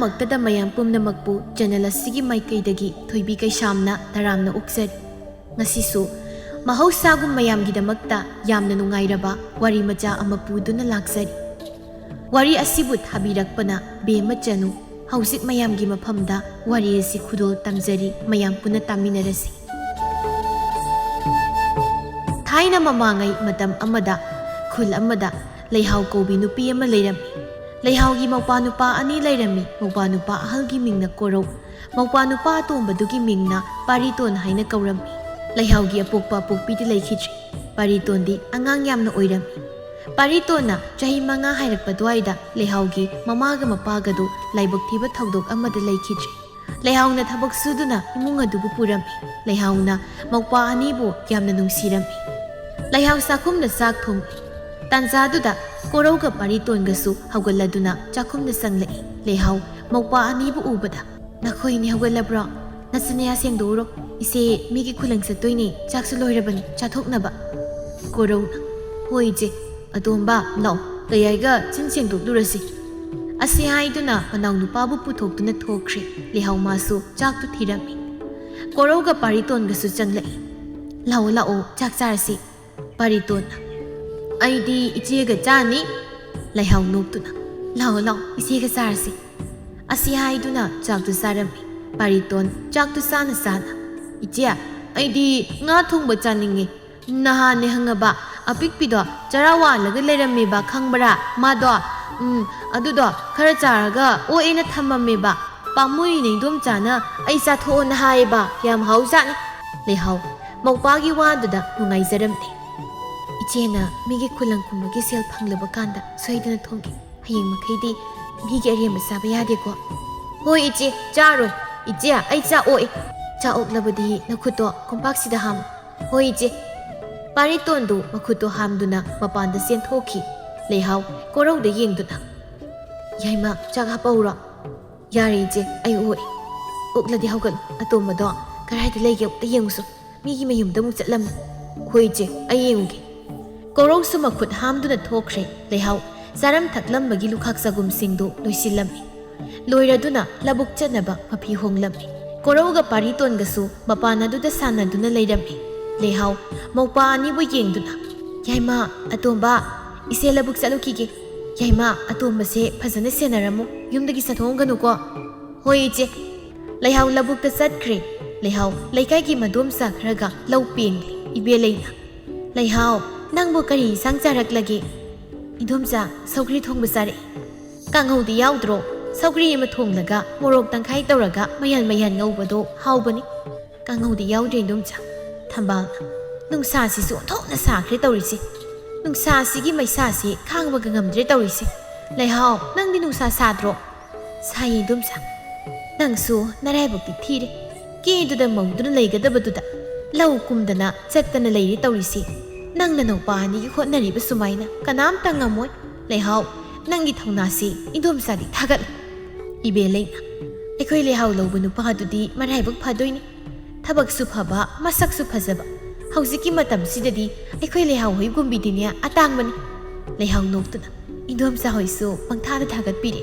ꯑꯍꯥꯟꯕꯃꯛꯇꯗ ꯃꯌꯥꯝ ꯄꯨꯝꯅꯃꯛꯄꯨ ꯆꯦꯅꯦꯜ ꯑꯁꯤꯒꯤ ꯃꯥꯏꯀꯩꯗꯒꯤ ꯊꯣꯏꯕꯤ ꯀꯩꯁꯥꯝꯅ ꯇꯔꯥꯝꯅ ꯑꯣꯛꯆꯔꯤ꯫ ꯉꯁꯤꯁꯨ ꯃꯍꯧꯁꯥꯒꯨꯝ ꯃꯌꯥꯝꯒꯤꯗꯃꯛꯇ ꯌꯥꯝꯅ ꯅꯨꯡꯉꯥꯏꯔꯕ ꯋꯥꯔꯤ ꯃꯆꯥ ꯑꯃ ꯄꯨꯗꯨꯅ ꯂꯥꯛꯆꯔꯤ꯫ ꯋꯥꯔꯤ ꯑꯁꯤꯕꯨ ꯊꯥꯕꯤꯔꯛꯄꯅ ꯕꯦꯝꯃ ꯆꯅꯨ꯫ ꯍꯧꯖꯤꯛ ꯃꯌꯥꯝꯒꯤ ꯃꯐꯝꯗ ꯋꯥꯔꯤ ꯑꯁꯤ ꯈꯨꯗꯣꯜ ꯇꯝꯖꯔꯤ, ꯃꯌꯥꯝ ꯄꯨꯟꯅ ꯇꯥꯃꯤꯟꯅꯔꯁꯤ꯫ ꯊꯥꯏꯅ ꯃꯃꯥꯡꯉꯩ ꯃꯇꯝ ꯑꯃꯗ ꯈꯨꯜ ꯑꯃꯗ ꯂꯩꯍꯥꯎ ꯀꯧꯕꯤ ꯅꯨꯄꯤ ꯑꯃ ꯂꯩꯔꯝꯃꯤ꯫ ꯂꯩꯍꯥꯎꯒꯤ ꯃꯧꯄꯥ ꯅꯨꯄꯥ ꯑꯅꯤ ꯂꯩꯔꯝꯃꯤ꯫ ꯃꯧꯄꯥ ꯅꯨꯄꯥ ꯑꯍꯜꯒꯤ ꯃꯤꯡꯅ ꯀꯣꯔꯧ, ꯃꯧꯄꯥ ꯅꯨꯄꯥ ꯑꯇꯣꯝꯕꯗꯨꯒꯤ ꯃꯤꯡꯅ ꯄꯥꯔꯤꯇꯣꯟ ꯍꯥꯏꯅ ꯀꯧꯔꯝꯃꯤ꯫ ꯂꯩꯍꯥꯎꯒꯤ ꯑꯄꯣꯛꯄ ꯑꯄꯣꯛꯄꯤꯗꯤ ꯂꯩꯈꯤꯗ꯭ꯔꯤ꯫ ꯄꯥꯔꯤꯇꯣꯟꯗꯤ ꯑꯉꯥꯡ ꯌꯥꯝꯅ ꯑꯣꯏꯔꯝꯃꯤ꯫ ꯄꯥꯔꯤꯇꯣꯟꯅ ꯆꯍꯤ 5 ꯍꯥꯏꯔꯛꯄ ꯑꯗꯨꯋꯥꯏꯗ ꯂꯩꯍꯥꯎꯒꯤ ꯃꯃꯥꯒ ꯃꯄꯥꯒꯗꯨ ꯂꯥꯏꯕꯛ ꯊꯤꯕ ꯊꯧꯗꯣꯛ ꯑꯃꯗ ꯂꯩꯈꯤꯗ꯭ꯔꯤ꯫ ꯂꯩꯍꯥꯎꯅ ꯊꯕꯛ ꯁꯨꯗꯨꯅ ꯏꯃꯨꯡ ꯑꯗꯨꯕꯨ ꯄꯨꯔꯝꯃꯤ꯫ ꯂꯩꯍꯥꯎꯅ ꯃꯧꯄꯥ ꯑꯅꯤꯕꯨ ꯌꯥꯝꯅ ꯅꯨꯡꯁꯤꯔꯝꯃꯤ꯫ ꯂꯩꯍꯥꯎ ꯆꯥꯛꯈꯨꯝꯗ ꯆꯥꯛ ꯊꯣꯡꯏ꯫ ꯇꯥꯟꯖꯥꯗꯨꯗ ꯀꯣꯔꯧꯒ ꯄꯥꯔꯤꯇꯣꯟꯒꯁꯨ ꯍꯧꯒꯠꯂꯗꯨꯅ ꯆꯥꯛꯈꯨꯝꯗ ꯆꯪꯂꯛꯏ꯫ ꯂꯩꯍꯥꯎ ꯃꯧꯄꯥ ꯑꯅꯤꯕꯨ ꯎꯕꯗ, "ꯅꯈꯣꯏꯅꯤ ꯍꯧꯒꯠꯂꯕ꯭ꯔꯣ? ꯅꯆꯤꯟꯌꯥ ꯁꯦꯡꯗꯣꯛꯎꯔꯣ, ꯏꯆꯦ ꯃꯤꯒꯤ ꯈꯨꯂꯪ ꯆꯠꯇꯣꯏꯅꯤ, ꯆꯥꯛꯁꯨ ꯂꯣꯏꯔꯕꯅꯤ, ꯆꯥꯊꯣꯛꯅꯕ." ꯀꯣꯔꯧꯅ, "ꯍꯣꯏ ꯏꯆꯦ, ꯑꯇꯣꯝꯕ ꯂꯥꯛꯑꯣ, ꯀꯌꯥꯏꯒ ꯆꯤꯟ ꯁꯦꯡꯗꯣꯛꯂꯨꯔꯁꯤ." ꯑꯁꯤ ꯍꯥꯏꯗꯨꯅ ꯃꯅꯥꯎ ꯅꯨꯄꯥꯕꯨ ꯄꯨꯊꯣꯛꯇꯨꯅ ꯊꯣꯛꯈ꯭ꯔꯦ꯫ ꯂꯩꯍꯥꯎ ꯃꯥꯁꯨ ꯆꯥꯛꯇꯨ ꯊꯤꯔꯝꯃꯤ꯫ ꯀꯣꯔꯧꯒ ꯄꯥꯔꯤꯇꯣꯟꯒꯁꯨ ꯆꯪꯂꯛꯏ꯫ "ꯂꯥꯛꯑꯣ ꯂꯥꯛꯑꯣ, ꯆꯥꯛ ꯆꯥꯔꯁꯤ." ꯄꯥꯔꯤꯇꯣꯟꯅ, "ꯑꯩꯗꯤ ꯏꯆꯦꯒ ꯆꯥꯅꯤ." ꯂꯩꯍꯥꯎ ꯅꯣꯛꯇꯨꯅ, "ꯂꯥꯛꯑꯣ ꯂꯥꯛꯑꯣ, ꯏꯆꯦꯒ ꯆꯥꯔꯁꯤ." ꯑꯁꯤ ꯍꯥꯏꯗꯨꯅ ꯆꯥꯛꯇꯨ ꯆꯥꯔꯝꯃꯤ꯫ ꯄꯥꯔꯤꯇꯣꯟ ꯆꯥꯛꯇꯨ ꯆꯥꯅ ꯆꯥꯅ, "ꯏꯆꯦ, ꯑꯩꯗꯤ ꯉꯥ ꯊꯣꯡꯕ ꯆꯥꯅꯤꯡꯉꯤ. ꯅꯍꯥꯟꯅꯦ ꯍꯪꯉꯕ ꯑꯄꯤꯛꯄꯤꯗꯣ ꯆꯔꯥ ꯋꯥꯜꯂꯒ ꯂꯩꯔꯝꯃꯦꯕ, ꯈꯪꯕ꯭ꯔꯥ? ꯃꯥꯗꯣ ꯑꯗꯨꯗꯣ ꯈꯔ ꯆꯥꯔꯒ ꯑꯣꯛꯑꯦꯅ ꯊꯝꯃꯝꯃꯦꯕ. ꯄꯥꯝꯃꯨꯏꯅꯦ, ꯏꯗꯣꯝꯆꯥꯅ ꯑꯩ ꯆꯥꯊꯣꯛꯑꯣꯅ ꯍꯥꯏꯌꯦꯕ. ꯌꯥꯝ ꯍꯥꯎꯖꯥꯠꯅꯤ." ꯂꯩꯍꯥꯎ ꯃꯧꯄꯥꯒꯤ ꯋꯥꯗꯨꯗ ꯅꯨꯡꯉꯥꯏꯖꯔꯝꯗꯦ꯫ "ꯏꯆꯦꯅ ꯃꯤꯒꯤ ꯈꯨꯂꯪ ꯈꯨꯝꯕꯒꯤ ꯁꯦꯜ ꯐꯪꯂꯕ ꯀꯥꯟꯗ ꯁꯣꯏꯗꯅ ꯊꯣꯡꯒꯦ. ꯍꯌꯦꯡ ꯃꯈꯩꯗꯤ ꯃꯤꯒꯤ ꯑꯔꯦꯝꯕ ꯆꯥꯕ ꯌꯥꯗꯦꯀꯣ." "ꯍꯣꯏ ꯏꯆꯦ, ꯆꯥꯔꯣꯏ. ꯏꯆꯦ, ꯑꯩ ꯆꯥꯛ ꯑꯣꯛꯑꯦ." "ꯆꯥꯛ ꯑꯣꯛꯂꯕꯗꯤ ꯅꯈꯨꯠꯇꯣ ꯀꯣꯝꯄꯥꯛꯁꯤꯗ ꯍꯥꯝꯃꯨ." "ꯍꯣꯏ ꯏꯆꯦ." ꯄꯥꯔꯤꯇꯣꯟꯗꯨ ꯃꯈꯨꯠꯇꯣ ꯍꯥꯝꯗꯨꯅ ꯃꯄꯥꯟꯗ ꯆꯦꯟꯊꯣꯛꯈꯤ꯫ ꯂꯩꯍꯥꯎ ꯀꯣꯔꯧꯗ ꯌꯦꯡꯗꯨꯅ, "ꯌꯥꯏꯃ, ꯆꯥꯛ ꯍꯥꯞꯄꯛꯎꯔꯣ?" "ꯌꯥꯔꯦ ꯏꯆꯦ, ꯑꯩ ꯑꯣꯛꯑꯦ." "ꯑꯣꯛꯂꯗꯤ ꯍꯧꯒꯠꯂꯨ. ꯑꯇꯣꯝꯕꯗꯣ ꯀꯗꯥꯏꯗ ꯂꯩꯒꯦ ꯑꯃꯨꯛꯇ ꯌꯦꯡꯉꯨꯁꯨ. ꯃꯤꯒꯤ ꯃꯌꯨꯝꯗ ꯑꯃꯨꯛ ꯆꯠꯂꯝꯃꯤ." "ꯍꯣꯏ ꯏꯆꯦ, ꯑꯩ ꯌꯦꯡꯉꯨꯒꯦ." ꯀꯣꯔꯧꯁꯨ ꯃꯈꯨꯠ ꯍꯥꯝꯗꯨꯅ ꯊꯣꯛꯈ꯭ꯔꯦ꯫ ꯂꯩꯍꯥꯎ ꯆꯥꯔꯝ ꯊꯛꯂꯝꯕꯒꯤ ꯂꯨꯈꯥꯛ ꯆꯒꯨꯝꯁꯤꯡꯗꯨ ꯂꯣꯏꯁꯤꯜꯂꯝꯃꯤ꯫ ꯂꯣꯏꯔꯗꯨꯅ ꯂꯧꯕꯨꯛ ꯆꯠꯅꯕ ꯃꯐꯤ ꯍꯣꯡꯂꯝꯃꯤ꯫ ꯀꯣꯔꯧꯒ ꯄꯥꯔꯤꯇꯣꯟꯒꯁꯨ ꯃꯄꯥꯟ ꯑꯗꯨꯗ ꯁꯥꯟꯅꯗꯨꯅ ꯂꯩꯔꯝꯃꯤ꯫ ꯂꯩꯍꯥꯎ ꯃꯧꯄꯥ ꯑꯅꯤꯕꯨ ꯌꯦꯡꯗꯨꯅ, "ꯌꯥꯏꯃ, ꯑꯇꯣꯝꯕ, ꯏꯆꯦ ꯂꯧꯕꯨꯛ ꯆꯠꯂꯨꯈꯤꯒꯦ. ꯌꯥꯏꯃ, ꯑꯇꯣꯝꯕꯁꯦ ꯐꯖꯅ ꯁꯦꯟꯅꯔꯝꯃꯨ, ꯌꯨꯝꯗꯒꯤ ꯆꯠꯊꯣꯛꯑꯝꯒꯅꯨꯀꯣ." "ꯍꯣꯏ ꯏꯆꯦ." ꯂꯩꯍꯥꯎ ꯂꯧꯕꯨꯛꯇ ꯆꯠꯈ꯭ꯔꯦ꯫ ꯂꯩꯍꯥꯎ ꯂꯩꯀꯥꯏꯒꯤ ꯃꯗꯣꯝꯆꯥ ꯈꯔꯒ ꯂꯧ ꯄꯦꯡꯂꯤ꯫ ꯏꯕꯦꯂꯩꯅ, "ꯂꯩꯍꯥꯎ, ꯅꯪꯕꯨ ꯀꯔꯤ ꯏꯟꯁꯥꯡ ꯆꯥꯔꯛꯂꯒꯦ?" "ꯏꯗꯣꯝꯆꯥ, ꯁꯧꯒ꯭ꯔꯤ ꯊꯣꯡꯕ ꯆꯥꯔꯛꯏ." "ꯀꯥꯡꯍꯧꯗꯤ ꯌꯥꯎꯗ꯭ꯔꯣ? ꯁꯧꯒ꯭ꯔꯤ ꯑꯃ ꯊꯣꯡꯂꯒ ꯃꯣꯔꯣꯛ ꯇꯪꯈꯥꯏ ꯇꯧꯔꯒ ꯃꯌꯥꯟ ꯃꯌꯥꯟ ꯉꯧꯕꯗꯣ ꯍꯥꯎꯕꯅꯤ." "ꯀꯥꯡꯍꯧꯗꯤ ꯌꯥꯎꯗ꯭ꯔꯦ ꯏꯗꯣꯝꯆꯥ." ꯊꯝꯕꯥꯜꯅ, "ꯅꯨꯡꯁꯥꯁꯤꯁꯨ ꯑꯣꯟꯊꯣꯛꯅ ꯁꯥꯈ꯭ꯔꯦ ꯇꯧꯔꯤꯁꯦ. ꯅꯨꯡꯁꯥꯁꯤꯒꯤ ꯃꯩꯁꯥꯁꯤ ꯈꯥꯡꯕꯒ ꯉꯝꯗ꯭ꯔꯦ ꯇꯧꯔꯤꯁꯦ. ꯂꯩꯍꯥꯎ, ꯅꯪꯗꯤ ꯅꯨꯡꯁా ꯁꯥꯗ꯭ꯔꯣ?" "ꯁꯥꯏꯌꯦ ꯏꯗꯣꯝꯆꯥ." "ꯅꯪꯁꯨ ꯅꯔꯥꯏꯕꯛꯇꯤ ꯊꯤꯔꯦ. ꯀꯦꯗꯨꯗ ꯃꯧꯗꯨꯅ ꯂꯩꯒꯗꯕꯗꯨꯗ ꯂꯧ ꯀꯨꯝꯗꯅ ꯆꯠꯇꯅ ꯂꯩꯔꯦ ꯇꯧꯔꯤꯁꯤ. ꯅꯪ ꯅꯅꯧꯄꯥ ꯑꯅꯤꯒꯤ ꯍꯣꯠꯅꯔꯤꯕ ꯁꯨꯃꯥꯏꯅ ꯀꯅꯥꯝꯇ ꯉꯝꯃꯣꯏ. ꯂꯩꯍꯥꯎ, ꯅꯪꯒꯤ ꯊꯧꯅꯥꯁꯤ ꯏꯗꯣꯝꯆꯥꯗꯤ ꯊꯥꯒꯠꯂꯤ." ꯏꯕꯦꯂꯩꯅ, "ꯑꯩꯈꯣꯏ ꯂꯩꯍꯥꯎ ꯂꯧꯕ ꯅꯨꯄꯥꯗꯨꯗꯤ ꯃꯔꯥꯏꯕꯛ ꯐꯗꯣꯏꯅꯤ. ꯊꯕꯛꯁꯨ ꯐꯕ, ꯃꯁꯛꯁꯨ ꯐꯖꯕ. ꯍꯧꯖꯤꯛꯀꯤ ꯃꯇꯝꯁꯤꯗꯗꯤ ꯑꯩꯈꯣꯏ ꯂꯩꯍꯥꯎ ꯍꯣꯏꯒꯨꯝꯕꯤꯗꯤꯅꯦ ꯑꯇꯥꯡꯕꯅꯤ." ꯂꯩꯍꯥꯎ ꯅꯣꯛꯇꯨꯅ, "ꯏꯗꯣꯝꯆꯥ ꯍꯣꯏꯁꯨ ꯄꯪꯊꯥꯗ ꯊꯥꯒꯠꯄꯤꯔꯦ."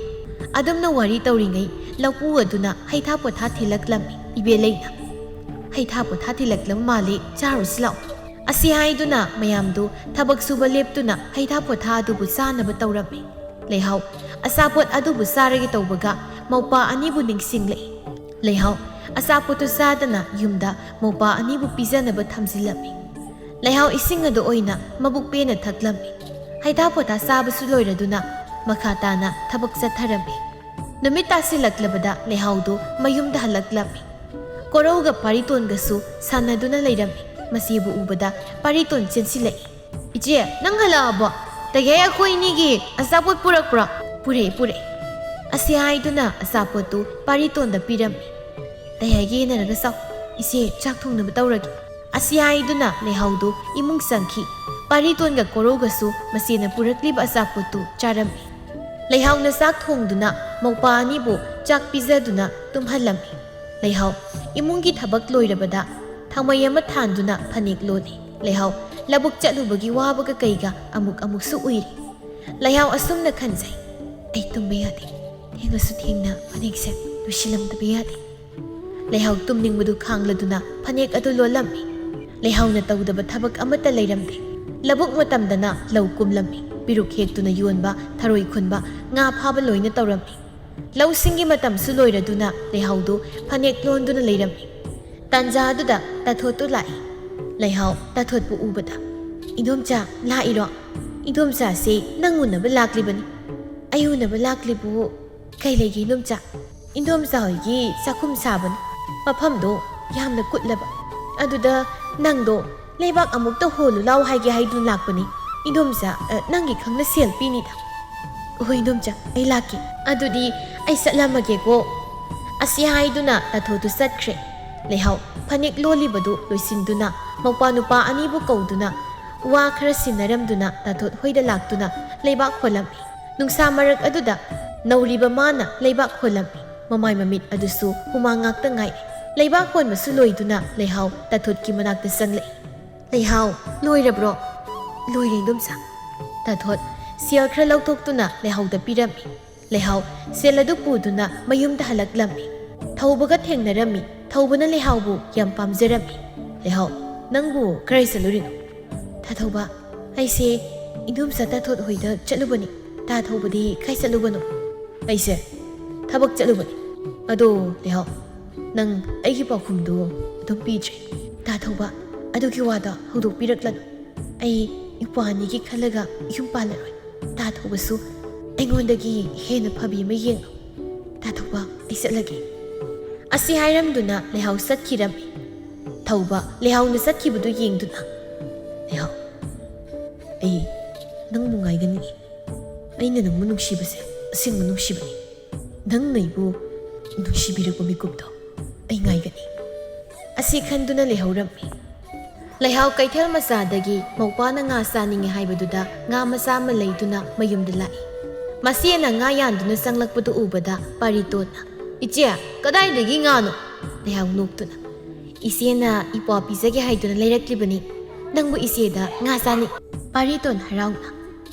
ꯑꯗꯨꯝꯅ ꯋꯥꯔꯤ ꯇꯧꯔꯤꯉꯩ ꯂꯧꯄꯨ ꯑꯗꯨꯅ ꯍꯩꯊꯥ ꯄꯣꯊꯥ ꯊꯤꯜꯂꯛꯂꯝꯃꯤ꯫ ꯏꯕꯦꯂꯩꯅ, "ꯍꯩꯊꯥ ꯄꯣꯊꯥ ꯊꯤꯜꯂꯛꯂꯕ ꯃꯥꯜꯂꯤ, ꯆꯥꯔꯨꯁꯤ ꯂꯥꯛꯑꯣ." ꯑꯁꯤ ꯍꯥꯏꯗꯨꯅ ꯃꯌꯥꯝꯗꯨ ꯊꯕꯛ ꯁꯨꯕ ꯂꯦꯞꯇꯨꯅ ꯍꯩꯊꯥ ꯄꯣꯊꯥ ꯑꯗꯨꯕꯨ ꯆꯥꯅꯕ ꯇꯧꯔꯝꯃꯤ꯫ ꯂꯩꯍꯥꯎ ꯑꯆꯥꯄꯣꯠ ꯑꯗꯨꯕꯨ ꯆꯥꯔꯒꯦ ꯇꯧꯕꯒ ꯃꯧꯄꯥ ꯑꯅꯤꯕꯨ ꯅꯤꯡꯁꯤꯡꯂꯛꯏ꯫ ꯂꯩꯍꯥꯎ ꯑꯆꯥꯄꯣꯠꯇꯨ ꯆꯥꯗꯅ ꯌꯨꯝꯗ ꯃꯧꯄꯥ ꯑꯅꯤꯕꯨ ꯄꯤꯖꯅꯕ ꯊꯝꯖꯤꯜꯂꯝꯃꯤ꯫ ꯂꯩꯍꯥꯎ ꯏꯁꯤꯡ ꯑꯗꯨ ꯑꯣꯏꯅ ꯃꯕꯨꯛ ꯄꯦꯟꯅ ꯊꯛꯂꯝꯃꯤ꯫ ꯍꯩꯊꯥ ꯄꯣꯊꯥ ꯆꯥꯕꯁꯨ ꯂꯣꯏꯔꯗꯨꯅ ꯃꯈꯥ ꯇꯥꯅ ꯊꯕꯛ ꯆꯠꯊꯔꯝꯃꯤ꯫ ꯅꯨꯃꯤꯠ ꯇꯥꯁꯤꯜꯂꯛꯂꯕꯗ ꯂꯩꯍꯥꯎꯗꯨ ꯃꯌꯨꯝꯗ ꯍꯜꯂꯛꯂꯝꯃꯤ꯫ ꯀꯣꯔꯧꯒ ꯄꯥꯔꯤꯇꯣꯟꯒꯁꯨ ꯁꯥꯟꯅꯗꯨꯅ ꯂꯩꯔꯝꯃꯤ꯫ ꯃꯁꯤꯕꯨ ꯎꯕꯗ ꯄꯥꯔꯤꯇꯣꯟ ꯆꯦꯟꯁꯤꯜꯂꯛꯏ꯫ "ꯏꯆꯦ, ꯅꯪ ꯍꯜꯂꯛꯑꯕꯣ? ꯇꯒꯩ ꯑꯩꯈꯣꯏ ꯑꯅꯤꯒꯤ ꯑꯆꯥꯄꯣꯠ ꯄꯨꯔꯛꯄ꯭ꯔꯣ?" "ꯄꯨꯔꯛꯑꯦ ꯄꯨꯔꯛꯑꯦ." ꯑꯁꯤ ꯍꯥꯏꯗꯨꯅ ꯑꯆꯥꯄꯣꯠꯇꯨ ꯄꯥꯔꯤꯇꯣꯟꯗ ꯄꯤꯔꯝꯃꯤ꯫ "ꯇꯌꯥꯏꯒ ꯌꯦꯟꯅꯔꯒ ꯆꯥꯎ, ꯏꯆꯦ ꯆꯥꯛ ꯊꯣꯡꯅꯕ ꯇꯧꯔꯒꯦ." ꯑꯁꯤ ꯍꯥꯏꯗꯨꯅ ꯂꯩꯍꯥꯎꯗꯨ ꯏꯃꯨꯡ ꯆꯪꯈꯤ꯫ ꯄꯥꯔꯤꯇꯣꯟꯒ ꯀꯣꯔꯧꯒꯁꯨ ꯃꯆꯦꯅ ꯄꯨꯔꯛꯂꯤꯕ ꯑꯆꯥꯄꯣꯠꯇꯨ ꯆꯥꯔꯝꯃꯤ꯫ ꯂꯩꯍꯥꯎꯅ ꯆꯥꯛ ꯊꯣꯡꯗꯨꯅ ꯃꯧꯄꯥ ꯑꯅꯤꯕꯨ ꯆꯥꯛ ꯄꯤꯖꯗꯨꯅ ꯇꯨꯝꯍꯜꯂꯝꯃꯤ꯫ ꯂꯩꯍꯥꯎ ꯏꯃꯨꯡꯒꯤ ꯊꯕꯛ ꯂꯣꯏꯔꯕꯗ ꯊꯥꯎꯃꯩ ꯑꯃ ꯊꯥꯟꯗꯨꯅ ꯐꯅꯦꯛ ꯂꯣꯜꯂꯤ꯫ ꯂꯩꯍꯥꯎ ꯂꯧꯕꯨꯛ ꯆꯠꯂꯨꯕꯒꯤ ꯋꯥꯕꯒ ꯀꯩꯒ ꯑꯃꯨꯛꯁꯨ ꯎꯏꯔꯤ꯫ ꯂꯩꯍꯥꯎ ꯑꯁꯨꯝꯅ ꯈꯟꯖꯩ, "ꯑꯩ ꯇꯨꯝꯕ ꯌꯥꯗꯦ. ꯊꯦꯡꯂꯁꯨ ꯊꯦꯡꯅ ꯐꯅꯦꯛꯁꯦ ꯂꯣꯏꯁꯤꯜꯂꯝꯗꯕ ꯌꯥꯗꯦ ꯂꯩꯍꯥꯎ ꯇꯨꯝꯅꯤꯡꯕꯗꯨ ꯈꯥꯡꯂꯗꯨꯅ ꯐꯅꯦꯛ ꯑꯗꯨ ꯂꯣꯜꯂꯝꯃꯤ ꯂꯩꯍꯥꯎꯅ ꯇꯧꯗꯕ ꯊꯕꯛ ꯑꯃꯠꯇ ꯂꯩꯔꯝꯗꯦ ꯂꯧꯕꯨꯛ ꯃꯇꯝꯗꯅ ꯂꯧ ꯀꯨꯝꯂꯝꯃꯤ ꯄꯤꯔꯨꯛ ꯍꯦꯛꯇꯨꯅ ꯌꯣꯟꯕ ꯊꯔꯣꯏ ꯈꯨꯟꯕ ꯉꯥ ꯐꯥꯕ ꯂꯣꯏꯅ ꯇꯧꯔꯝꯃꯤ ꯂꯧꯁꯤꯡꯒꯤ ꯃꯇꯝꯁꯨ ꯂꯣꯏꯔꯗꯨꯅ ꯂꯩꯍꯥꯎꯗꯨ ꯐꯅꯦꯛ ꯂꯣꯟꯗꯨꯅ ꯂꯩꯔꯝꯃꯤ ꯇꯥꯟꯖꯥ ꯑꯗꯨꯗ ꯇꯥꯊꯣꯠꯇꯨ ꯂꯥꯛꯏ ꯂꯩꯍꯥꯎ ꯇꯥꯊꯣꯠꯄꯨ ꯎꯕꯗ ꯏꯗꯣꯝꯆꯥ ꯂꯥꯛꯏꯔꯣ ꯏꯗꯣꯝꯆꯥꯁꯦ ꯅꯪ ꯎꯅꯕ ꯂꯥꯛꯂꯤꯕꯅꯤ ꯑꯩ ꯎꯅꯕ ꯂꯥꯛꯂꯤꯕꯨ ꯀꯩ ꯂꯩꯒꯦ ꯏꯗꯣꯝꯆꯥ ꯍꯣꯏꯒꯤ ꯆꯥꯛꯈꯨꯝ ꯁꯥꯕꯅꯤ ꯃꯐꯝꯗꯣ ꯌꯥꯝꯅ ꯀꯨꯠꯂꯕ ꯑꯗꯨꯗ ꯅꯪꯗꯣ ꯂꯩꯕꯥꯛ ꯑꯃꯨꯛꯇ ꯍꯣꯜꯂꯨ ꯂꯥꯎ ꯍꯥꯏꯒꯦ ꯍꯥꯏꯗꯨꯅ ꯂꯥꯛꯄꯅꯤ ꯏꯗꯣꯝꯆꯥ ꯅꯪꯒꯤ ꯈꯪꯅ ꯁꯦꯜ ꯄꯤꯅꯤꯗ ꯍꯣꯏ ꯏꯗꯣꯝꯆꯥ ꯑꯩ ꯂꯥꯛꯀꯦ ꯑꯗꯨꯗꯤ ꯑꯩ ꯆꯠꯂꯝꯃꯒꯦꯀꯣ ꯑꯁꯤ ꯍꯥꯏꯗꯨꯅ ꯇꯥꯊꯣꯠꯇꯨ ꯆꯠꯈ꯭ꯔꯦ ꯂꯩꯍꯥꯎ ꯐꯅꯦꯛ ꯂꯣꯜꯂꯤꯕꯗꯨ ꯂꯣꯏꯁꯤꯟꯗꯨꯅ ꯃꯧꯄꯥ ꯅꯨꯄꯥ ꯑꯅꯤꯕꯨ ꯀꯧꯗꯨꯅ ꯋꯥ ꯈꯔ ꯁꯤꯟꯅꯔꯝꯗꯨꯅ ꯇꯥꯊꯣꯠ ꯍꯣꯏꯗ ꯂꯥꯛꯇꯨꯅ ꯂꯩꯕꯥꯛ ꯍꯣꯜꯂꯝꯃꯤ ꯅꯨꯡꯁꯥ ꯃꯔꯛ ꯑꯗꯨꯗ ꯅꯧꯔꯤꯕ ꯃꯥꯅ ꯂꯩꯕꯥꯛ ꯍꯣꯜꯂꯝꯃꯤ ꯃꯃꯥꯏ ꯃꯃꯤꯠ ꯑꯗꯨꯁꯨ ꯍꯨꯃꯥꯡ ꯉꯥꯛꯇ ꯉꯥꯏꯔꯦ ꯂꯩꯕꯥꯛ ꯍꯣꯟꯕꯁꯨ ꯂꯣꯏꯗꯨꯅ ꯂꯩꯍꯥꯎ ꯇꯥꯊꯣꯠꯀꯤ ꯃꯅꯥꯛꯇ ꯆꯪꯂꯛꯏ ꯂꯩꯍꯥꯎ ꯂꯣꯏꯔꯕ꯭ꯔꯣ ꯂꯣꯏꯔꯦ ꯏꯗꯣꯝꯆꯥ ꯇꯥꯊꯣꯠ ꯁꯦꯜ ꯈꯔ ꯂꯧꯊꯣꯛꯇꯨꯅ ꯂꯩꯍꯥꯎꯗ ꯄꯤꯔꯝꯃꯤ ꯂꯩꯍꯥꯎ ꯁꯦꯜ ꯑꯗꯨ ꯄꯨꯗꯨꯅ ꯃꯌꯨꯝꯗ ꯍꯜꯂꯛꯂꯝꯃꯤ ꯊꯧꯕꯒ ꯊꯦꯡꯅꯔꯝꯃꯤ ꯊꯧꯕꯅ ꯂꯩꯍꯥꯎꯕꯨ ꯌꯥꯝ ꯄꯥꯝꯖꯔꯝꯃꯤ ꯂꯩꯍꯥꯎ ꯅꯪꯕꯨ ꯀꯔꯥꯏ ꯆꯠꯂꯨꯔꯤꯅꯣ ꯊꯧꯕ ꯑꯩꯁꯦ ꯏꯗꯣꯝꯆꯥ ꯇꯥꯊꯣꯠ ꯍꯣꯏꯗ ꯆꯠꯂꯨꯕꯅꯤ ꯊꯧꯕꯗꯤ ꯀꯥꯏ ꯆꯠꯂꯨꯕꯅꯣ ꯑꯩꯁꯦ ꯊꯕꯛ ꯆꯠꯂꯨꯕꯅꯤ ꯑꯗꯣ ꯂꯩꯍꯥꯎ ꯅꯪ ꯑꯩꯒꯤ ꯄꯥꯎꯈꯨꯝꯗꯨ ꯑꯗꯨꯝ ꯄꯤꯗ꯭ꯔꯦ ꯊꯧꯕ ꯑꯗꯨꯒꯤ ꯋꯥꯗꯣ ꯍꯧꯗꯣꯛꯄꯤꯔꯛꯂꯅꯨ ꯑꯩ ꯏꯄ꯭ꯋꯥ ꯑꯅꯤꯒꯤ ꯈꯜꯂꯒ ꯌꯨꯝ ꯄꯥꯜꯂꯔꯣꯏ ꯊꯧꯕꯁꯨ ꯑꯩꯉꯣꯟꯗꯒꯤ ꯍꯦꯟꯅ ꯐꯕꯤ ꯑꯃ ꯌꯦꯡꯉꯨ ꯊꯧꯕ ꯑꯩ ꯆꯠꯂꯒꯦ ꯑꯁꯤ ꯍꯥꯏꯔꯝꯗꯨꯅ ꯂꯩꯍꯥꯎ ꯆꯠꯈꯤꯔꯝꯃꯤ ꯊꯧꯕ ꯂꯩꯍꯥꯎꯅ ꯆꯠꯈꯤꯕꯗꯨ ꯌꯦꯡꯗꯨꯅ ꯂꯩꯍꯥꯎ ꯑꯩ ꯅꯪꯕꯨ ꯉꯥꯏꯒꯅꯤ ꯑꯩꯅ ꯅꯪꯕꯨ ꯅꯨꯡꯁꯤꯕꯁꯦ ꯑꯁꯦꯡꯕ ꯅꯨꯡꯁꯤꯕꯅꯤ ꯅꯪꯅ ꯑꯩꯕꯨ ꯅꯨꯡꯁꯤꯕꯤꯔꯛꯄ ꯃꯤꯀꯨꯞꯇꯣ ꯑꯩ ꯉꯥꯏꯒꯅꯤ ꯑꯁꯤ ꯈꯟꯗꯨꯅ ꯂꯩꯍꯧꯔꯝꯃꯤ ꯂꯩꯍꯥꯎ ꯀꯩꯊꯦꯜ ꯃꯆꯥꯗꯒꯤ ꯃꯧꯄꯥꯅ ꯉꯥ ꯆꯥꯅꯤꯡꯉꯦ ꯍꯥꯏꯕꯗꯨꯗ ꯉꯥ ꯃꯆꯥ ꯑꯃ ꯂꯩꯗꯨꯅ ꯃꯌꯨꯝꯗ ꯂꯥꯛꯏ ꯃꯆꯦꯅ ꯉꯥ ꯌꯥꯟꯗꯨꯅ ꯆꯪꯂꯛꯄꯗꯨ ꯎꯕꯗ ꯄꯥꯔꯤꯇꯣꯟꯅ ꯏꯆꯦ ꯀꯗꯥꯏꯗꯒꯤ ꯉꯥꯅꯣ ꯂꯩꯍꯥꯎ ꯅꯣꯛꯇꯨꯅ ꯏꯆꯦꯅ ꯏꯄ꯭ꯋꯥ ꯄꯤꯖꯒꯦ ꯍꯥꯏꯗꯨꯅ ꯂꯩꯔꯛꯂꯤꯕꯅꯤ ꯅꯪꯕꯨ ꯏꯆꯦꯗ ꯉꯥ ꯆꯥꯅꯤꯡ ꯄꯥꯔꯤꯇꯣꯟ ꯍꯔꯥꯎꯅ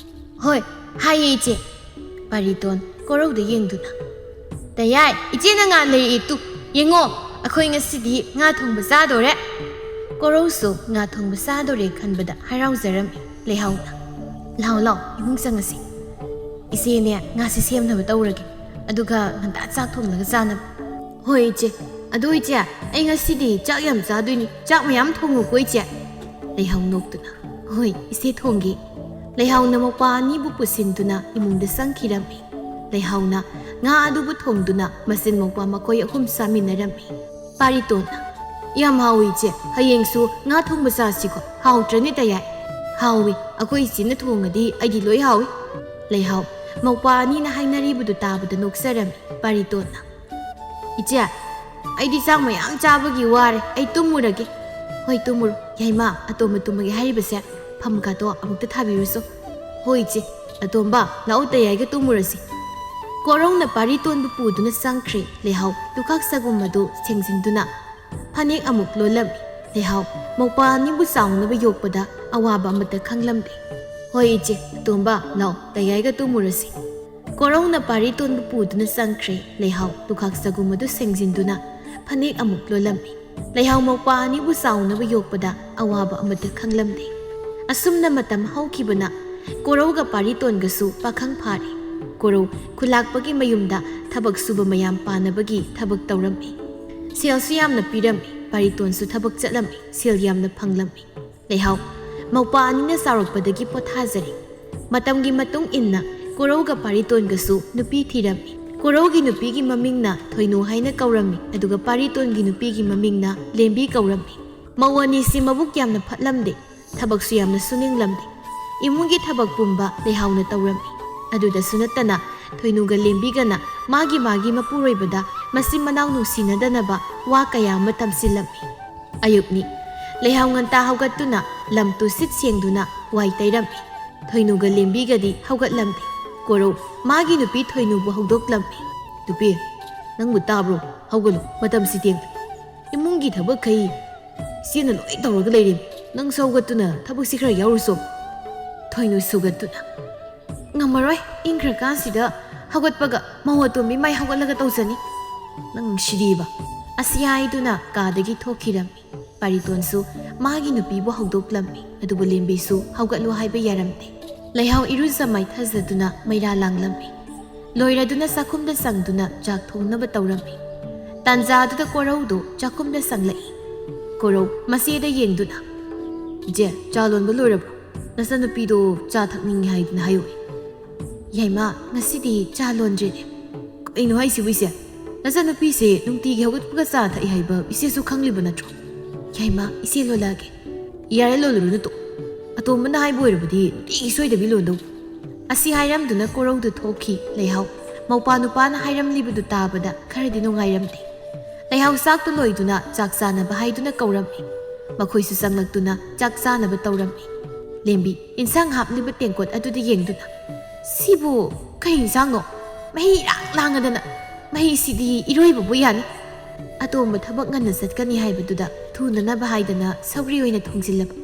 ꯍꯣꯏ ꯍꯥꯏꯌꯦ ꯏꯆꯦ ꯄꯥꯔꯤꯇꯣꯟ ꯀꯣꯔꯧꯗ ꯌꯦꯡꯗꯨꯅ ꯇꯌꯥꯏ ꯏꯆꯦꯅ ꯉꯥ ꯂꯩꯔꯛꯏ ꯇꯨ ꯌꯦꯡꯉꯣ ꯑꯩꯈꯣꯏ ꯉꯁꯤꯗꯤ ꯉꯥ ꯊꯣꯡꯕ ꯆꯥꯗꯣꯔꯦ ꯀꯣꯔꯧꯁꯨ ꯉꯥ ꯊꯣꯡꯕ ꯆꯥꯗꯣꯔꯦ ꯈꯟꯕꯗ ꯍꯔꯥꯎꯖꯔꯝꯃꯤ ꯂꯩꯍꯥꯎꯅ ꯂꯥꯎ ꯂꯥꯎ ꯏꯃꯨꯡ ꯆꯪꯉꯁꯤ ꯏꯆꯦꯅꯦ ꯉꯥꯁꯤ ꯁꯦꯝꯅꯕ ꯇꯧꯔꯒꯦ ꯑꯗꯨꯒ ꯉꯟꯇꯥ ꯆꯥꯛ ꯊꯣꯡꯂꯒ ꯆꯥꯅꯕ ꯍꯣꯏ ꯏꯆꯦ ꯑꯗꯣ ꯏꯆꯦ ꯑꯩ ꯉꯁꯤꯗꯤ ꯆꯥꯛ ꯌꯥꯝ ꯆꯥꯗꯣꯏꯅꯤ ꯆꯥꯛ ꯃꯌꯥꯝ ꯊꯣꯡꯉꯨꯀꯣ ꯏꯆꯦ ꯂꯩꯍꯥꯎ ꯅꯣꯛꯇꯨꯅ ꯍꯣꯏ ꯏꯆꯦ ꯊꯣꯡꯒꯦ ꯂꯩꯍꯥꯎꯅ ꯃꯧꯄꯥ ꯑꯅꯤꯕꯨ ꯄꯨꯁꯤꯟꯗꯨꯅ ꯏꯃꯨꯡꯗ ꯆꯪꯈꯤꯔꯝꯃꯤ ꯂꯩꯍꯥꯎꯅ ꯉꯥ ꯑꯗꯨꯕꯨ ꯊꯣꯡꯗꯨꯅ ꯃꯆꯤꯟ ꯃꯧꯄꯥ ꯃꯈꯣꯏ ꯑꯍꯨꯝ ꯆꯥꯃꯤꯟꯅꯔꯝꯃꯤ ꯄꯥꯔꯤꯇꯣꯟꯅ ꯌꯥꯝ ꯍꯥꯎꯏ ꯏꯆꯦ ꯍꯌꯦꯡꯁꯨ ꯉꯥ ꯊꯣꯡꯕ ꯆꯥꯁꯤꯀꯣ ꯍꯥꯎꯇ꯭ꯔꯅꯤ ꯇꯌꯥꯏ ꯍꯥꯎꯏ ꯑꯩꯈꯣꯏ ꯏꯆꯦꯅ ꯊꯣꯡꯉꯗꯤ ꯑꯩꯗꯤ ꯂꯣꯏ ꯍꯥꯎꯏ ꯂꯩꯍꯥꯎ ꯃꯧꯄꯥ ꯑꯅꯤꯅ ꯍꯥꯏꯅꯔꯤꯕꯗꯨ ꯇꯥꯕꯗ ꯅꯣꯛꯆꯔꯝꯃꯤ ꯄꯥꯔꯤꯇꯣꯟꯅ ꯏꯆꯦ ꯑꯩꯗꯤ ꯆꯥꯛ ꯃꯌꯥꯝ ꯆꯥꯕꯒꯤ ꯋꯥꯔꯦ ꯑꯩ ꯇꯨꯝꯃꯨꯔꯒꯦ ꯍꯣꯏ ꯇꯨꯝꯃꯨꯔꯣ ꯌꯥꯏꯃ ꯑꯇꯣꯝꯕ ꯇꯨꯝꯃꯒꯦ ꯍꯥꯏꯔꯤꯕꯁꯦ ꯐꯝꯒꯗꯣ ꯑꯃꯨꯛꯇ ꯊꯥꯕꯤꯔꯨꯁꯣ ꯍꯣꯏ ꯏꯆꯦ ꯑꯇꯣꯝꯕ ꯂꯥꯛꯑꯣ ꯇꯌꯥꯏꯒ ꯇꯨꯝꯃꯨꯔꯁꯤ ꯀꯣꯔꯧꯅ ꯄꯥꯔꯤꯇꯣꯟꯕꯨ ꯄꯨꯗꯨꯅ ꯆꯪꯈ꯭ꯔꯦ ꯂꯩꯍꯥꯎ ꯂꯨꯈꯥꯛ ꯆꯒꯨꯝ ꯑꯗꯨ ꯁꯦꯡꯖꯤꯟꯗꯨꯅ ꯐꯅꯦꯛ ꯑꯃꯨꯛ ꯂꯣꯜꯂꯝꯃꯤ ꯂꯩꯍꯥꯎ ꯃꯧꯄꯥ ꯑꯅꯤꯕꯨ ꯆꯥꯎꯅꯕ ꯌꯣꯛꯄꯗ ꯑꯋꯥꯕ ꯑꯃꯠꯇ ꯈꯪꯂꯝꯗꯦ ꯍꯣꯏ ꯏꯆꯦ ꯑꯇꯣꯝꯕ ꯂꯥꯛꯑꯣ ꯇꯌꯥꯏꯒ ꯇꯨꯝꯃꯨꯔꯁꯤ ꯀꯣꯔꯧꯅ ꯄꯥꯔꯤꯇꯣꯟꯕꯨ ꯄꯨꯗꯨꯅ ꯆꯪꯈ꯭ꯔꯦ ꯂꯩꯍꯥꯎ ꯂꯨꯈꯥꯛ ꯆꯒꯨꯝ ꯑꯗꯨ ꯁꯦꯡꯖꯤꯟꯗꯨꯅ ꯐꯅꯦꯛ ꯑꯃꯨꯛ ꯂꯣꯜꯂꯝꯃꯤ ꯂꯩꯍꯥꯎ ꯃꯧꯄꯥ ꯑꯅꯤꯕꯨ ꯆꯥꯎꯅꯕ ꯌꯣꯛꯄꯗ ꯑꯋꯥꯕ ꯑꯃꯠꯇ ꯈꯪꯂꯝꯗꯦ ꯑꯁꯨꯝꯅ ꯃꯇꯝ ꯍꯧꯈꯤꯕꯅ ꯀꯣꯔꯧꯒ ꯄꯥꯔꯤꯇꯣꯟꯒꯁꯨ ꯄꯥꯈꯪ ꯐꯥꯔꯦ ꯀꯣꯔꯧ ꯈꯨꯜꯂꯥꯛꯄꯒꯤ ꯃꯌꯨꯝꯗ ꯊꯕꯛ ꯁꯨꯕ ꯃꯌꯥꯝ ꯄꯥꯟꯅꯕꯒꯤ ꯊꯕꯛ ꯇꯧꯔꯝꯃꯤ ꯁꯦꯜꯁꯨ ꯌꯥꯝꯅ ꯄꯤꯔꯝꯃꯤ ꯄꯥꯔꯤꯇꯣꯟꯁꯨ ꯊꯕꯛ ꯆꯠꯂꯝꯃꯤ ꯁꯦꯜ ꯌꯥꯝꯅ ꯐꯪꯂꯝꯃꯤ ꯂꯩꯍꯥꯎ ꯃꯧꯄꯥ ꯑꯅꯤꯅ ꯆꯥꯎꯔꯛꯄꯗꯒꯤ ꯄꯣꯊꯥꯖꯔꯤ ꯃꯇꯝꯒꯤ ꯃꯇꯨꯡ इन्ना ꯀꯣꯔꯧꯒ ꯄꯥꯔꯤꯇꯣꯟꯒꯁꯨ ꯅꯨꯄꯤ ꯊꯤꯔꯝꯃꯤ ꯀꯣꯔꯧꯒꯤ ꯅꯨꯄꯤꯒꯤ ꯃꯃꯤꯡꯅ ꯊꯣꯏꯅꯨ ꯍꯥꯏꯅ ꯀꯧꯔꯝꯃꯤ ꯑꯗꯨꯒ ꯄꯥꯔꯤꯇꯣꯟꯒꯤ ꯅꯨꯄꯤꯒꯤ ꯃꯃꯤꯡꯅ ꯂꯦꯝꯕꯤ ꯀꯧꯔꯝꯃꯤ ꯃꯧ ꯑꯅꯤꯁꯤ ꯃꯕꯨꯛ ꯌꯥꯝꯅ ꯐꯠꯂꯝꯗꯦ ꯊꯕꯛꯁꯨ ꯌꯥꯝꯅ ꯁꯨꯅꯤꯡꯂꯝꯗꯦ ꯏꯃꯨꯡꯒꯤ ꯊꯕꯛ ꯄꯨꯝꯕ ꯂꯩꯍꯥꯎꯅ ꯇꯧꯔꯝꯃꯤ ꯑꯗꯨꯗꯁꯨ ꯅꯠꯇꯅ ꯊꯣꯏꯅꯨꯒ ꯂꯦꯝꯕꯤꯒꯅ ꯃꯥꯒꯤ ꯃꯄꯨꯔꯣꯏꯕꯗ ꯃꯆꯤꯟ ꯃꯅꯥꯎ ꯅꯨꯡꯁꯤꯅꯗꯅꯕ ꯋꯥ ꯀꯌꯥ ꯑꯃ ꯇꯝꯁꯤꯜꯂꯝꯃꯤ ꯑꯌꯨꯛꯅꯤ ꯂꯩꯍꯥꯎ ꯉꯟꯇꯥ ꯍꯧꯒꯠꯇꯨꯅ ꯂꯝ ꯇꯨꯁꯤꯠ ꯁꯦꯡꯗꯨꯅ ꯋꯥꯏ ꯇꯩꯔꯝꯃꯤ ꯊꯣꯏꯅꯨꯒ ꯂꯦꯝꯕꯤꯒꯗꯤ ꯍꯧꯒꯠꯂꯝꯗꯦ ꯀꯣꯔꯧ ꯃꯥꯒꯤ ꯅꯨꯄꯤ ꯊꯣꯏꯅꯨꯕꯨ ꯍꯧꯗꯣꯛꯂꯝꯃꯤ ꯅꯨꯄꯤ ꯅꯪꯕꯨ ꯇꯥꯕ꯭ꯔꯣ ꯍꯧꯒꯠꯂꯨ ꯃꯇꯝꯁꯤ ꯊꯦꯡꯂꯦ ꯏꯃꯨꯡꯒꯤ ꯊꯕꯛꯈꯩ ꯏꯆꯦꯅ ꯂꯣꯏ ꯇꯧꯔꯒ ꯂꯩꯔꯦ ꯅꯪꯁꯨ ꯍꯧꯒꯠꯇꯨꯅ ꯊꯕꯛꯁꯤ ꯈꯔ ꯌꯥꯎꯔꯨꯁꯣ ꯊꯣꯏꯅꯨ ꯁꯨꯒꯠꯇꯨꯅ ꯉꯝꯃꯔꯣꯏ ꯏꯪꯈ꯭ꯔꯀꯥꯟꯁꯤꯗ ꯍꯧꯒꯠꯄꯒ ꯃꯧꯑꯇꯣꯝꯕꯤ ꯃꯥꯏ ꯍꯧꯒꯠꯂꯒ ꯇꯧꯖꯅꯤ ꯅꯪ ꯁꯤꯗꯤꯕ ꯑꯁꯤ ꯍꯥꯏꯗꯨꯅ ꯀꯥꯗꯒꯤ ꯊꯣꯛꯈꯤꯔꯝꯃꯤ ꯄꯥꯔꯤꯇꯣꯟꯁꯨ ꯃꯥꯒꯤ ꯅꯨꯄꯤꯕꯨ ꯍꯧꯗꯣꯛꯂꯝꯃꯤ ꯑꯗꯨꯕꯨ ꯂꯦꯝꯕꯤꯁꯨ ꯍꯧꯒꯠꯂꯨ ꯍꯥꯏꯕ ꯌꯥꯔꯝꯗꯦ ꯂꯩꯍꯥꯎ ꯏꯔꯨꯖ ꯃꯥꯏꯊꯖꯗꯨꯅ ꯃꯩꯔꯥ ꯂꯥꯡꯂꯝꯃꯤ ꯂꯣꯏꯔꯗꯨꯅ ꯆꯥꯛꯈꯨꯝꯗ ꯆꯪꯗꯨꯅ ꯆꯥꯛ ꯊꯣꯡꯅꯕ ꯇꯧꯔꯝꯃꯤ ꯇꯥꯟꯖꯥꯗꯨꯗ ꯀꯣꯔꯧꯗꯨ ꯆꯥꯛꯈꯨꯝꯗ ꯆꯪꯂꯛꯏ ꯀꯣꯔꯧ ꯃꯆꯦꯗ ꯌꯦꯡꯗꯨꯅ ꯏꯆꯦ ꯆꯥ ꯂꯣꯟꯕ ꯂꯣꯏꯔꯕ꯭ꯔꯣ ꯅꯆꯟꯅꯨꯄꯤꯗꯣ ꯆꯥ ꯊꯛꯅꯤꯡꯉꯤ ꯍꯥꯏꯗꯨꯅ ꯍꯥꯏꯌꯣꯏ ꯌꯥꯏꯃ ꯉꯁꯤꯗꯤ ꯆꯥ ꯂꯣꯟꯗ꯭ꯔꯦꯅꯦ ꯀꯩꯅꯣ ꯍꯥꯏꯁꯤꯕꯨ ꯏꯆꯦ ꯅꯆꯟꯅꯨꯄꯤꯁꯦ ꯅꯨꯡꯇꯤꯒꯤ ꯍꯧꯒꯠꯄꯒ ꯆꯥ ꯊꯛꯏ ꯍꯥꯏꯕ ꯏꯆꯦꯁꯨ ꯈꯪꯂꯤꯕ ꯅꯠꯇ꯭ꯔꯣ ꯌꯥꯏꯃ ꯏꯆꯦ ꯂꯣꯜꯂꯛꯑꯒꯦ ꯌꯥꯔꯦ ꯂꯣꯜꯂꯨꯔꯨꯅꯨ ꯇꯣ ꯑꯇꯣꯝꯕꯅ ꯍꯥꯏꯕ ꯑꯣꯏꯔꯕꯗꯤ ꯅꯨꯡꯇꯤꯒꯤ ꯁꯣꯏꯗꯕꯤ ꯂꯣꯟꯗꯧ ꯑꯁꯤ ꯍꯥꯏꯔꯝꯗꯨꯅ ꯀꯣꯔꯧꯗꯨ ꯊꯣꯛꯈꯤ ꯂꯩꯍꯥꯎ ꯃꯧꯄꯥ ꯅꯨꯄꯥꯅ ꯍꯥꯏꯔꯝꯂꯤꯕꯗꯨ ꯇꯥꯕꯗ ꯈꯔꯗꯤ ꯅꯨꯡꯉꯥꯏꯔꯝꯗꯦ ꯂꯩꯍꯥꯎ ꯆꯥꯛꯇꯨ ꯂꯣꯏꯗꯨꯅ ꯆꯥꯛ ꯆꯥꯅꯕ ꯍꯥꯏꯗꯨꯅ ꯀꯧꯔꯝꯃꯤ ꯃꯈꯣꯏꯁꯨ ꯆꯪꯂꯛꯇꯨꯅ ꯆꯥꯛ ꯆꯥꯅꯕ ꯇꯧꯔꯝꯃꯤ ꯂꯦꯝꯕꯤ ꯏꯟꯁꯥꯡ ꯍꯥꯞꯂꯤꯕ ꯇꯦꯡꯀꯣꯠ ꯑꯗꯨꯗ ꯌꯦꯡꯗꯨꯅ ꯁꯤꯕꯨ ꯀꯩ ꯏꯟꯁꯥꯡꯅꯣ ꯃꯍꯤ ꯏꯔꯥꯡ ꯂꯥꯡꯉꯗꯅ ꯃꯍꯤꯁꯤꯗꯤ ꯏꯔꯣꯏꯕꯕꯨ ꯌꯥꯅꯤ ꯑꯇꯣꯝꯕ ꯊꯕꯛ ꯉꯟꯅ ꯆꯠꯀꯅꯤ ꯍꯥꯏꯕꯗꯨꯗ ꯊꯨꯅꯅꯕ ꯍꯥꯏꯗꯅ ꯁꯧꯒ꯭ꯔꯤ ꯑꯣꯏꯅ ꯊꯣꯡꯖꯤꯜꯂꯕ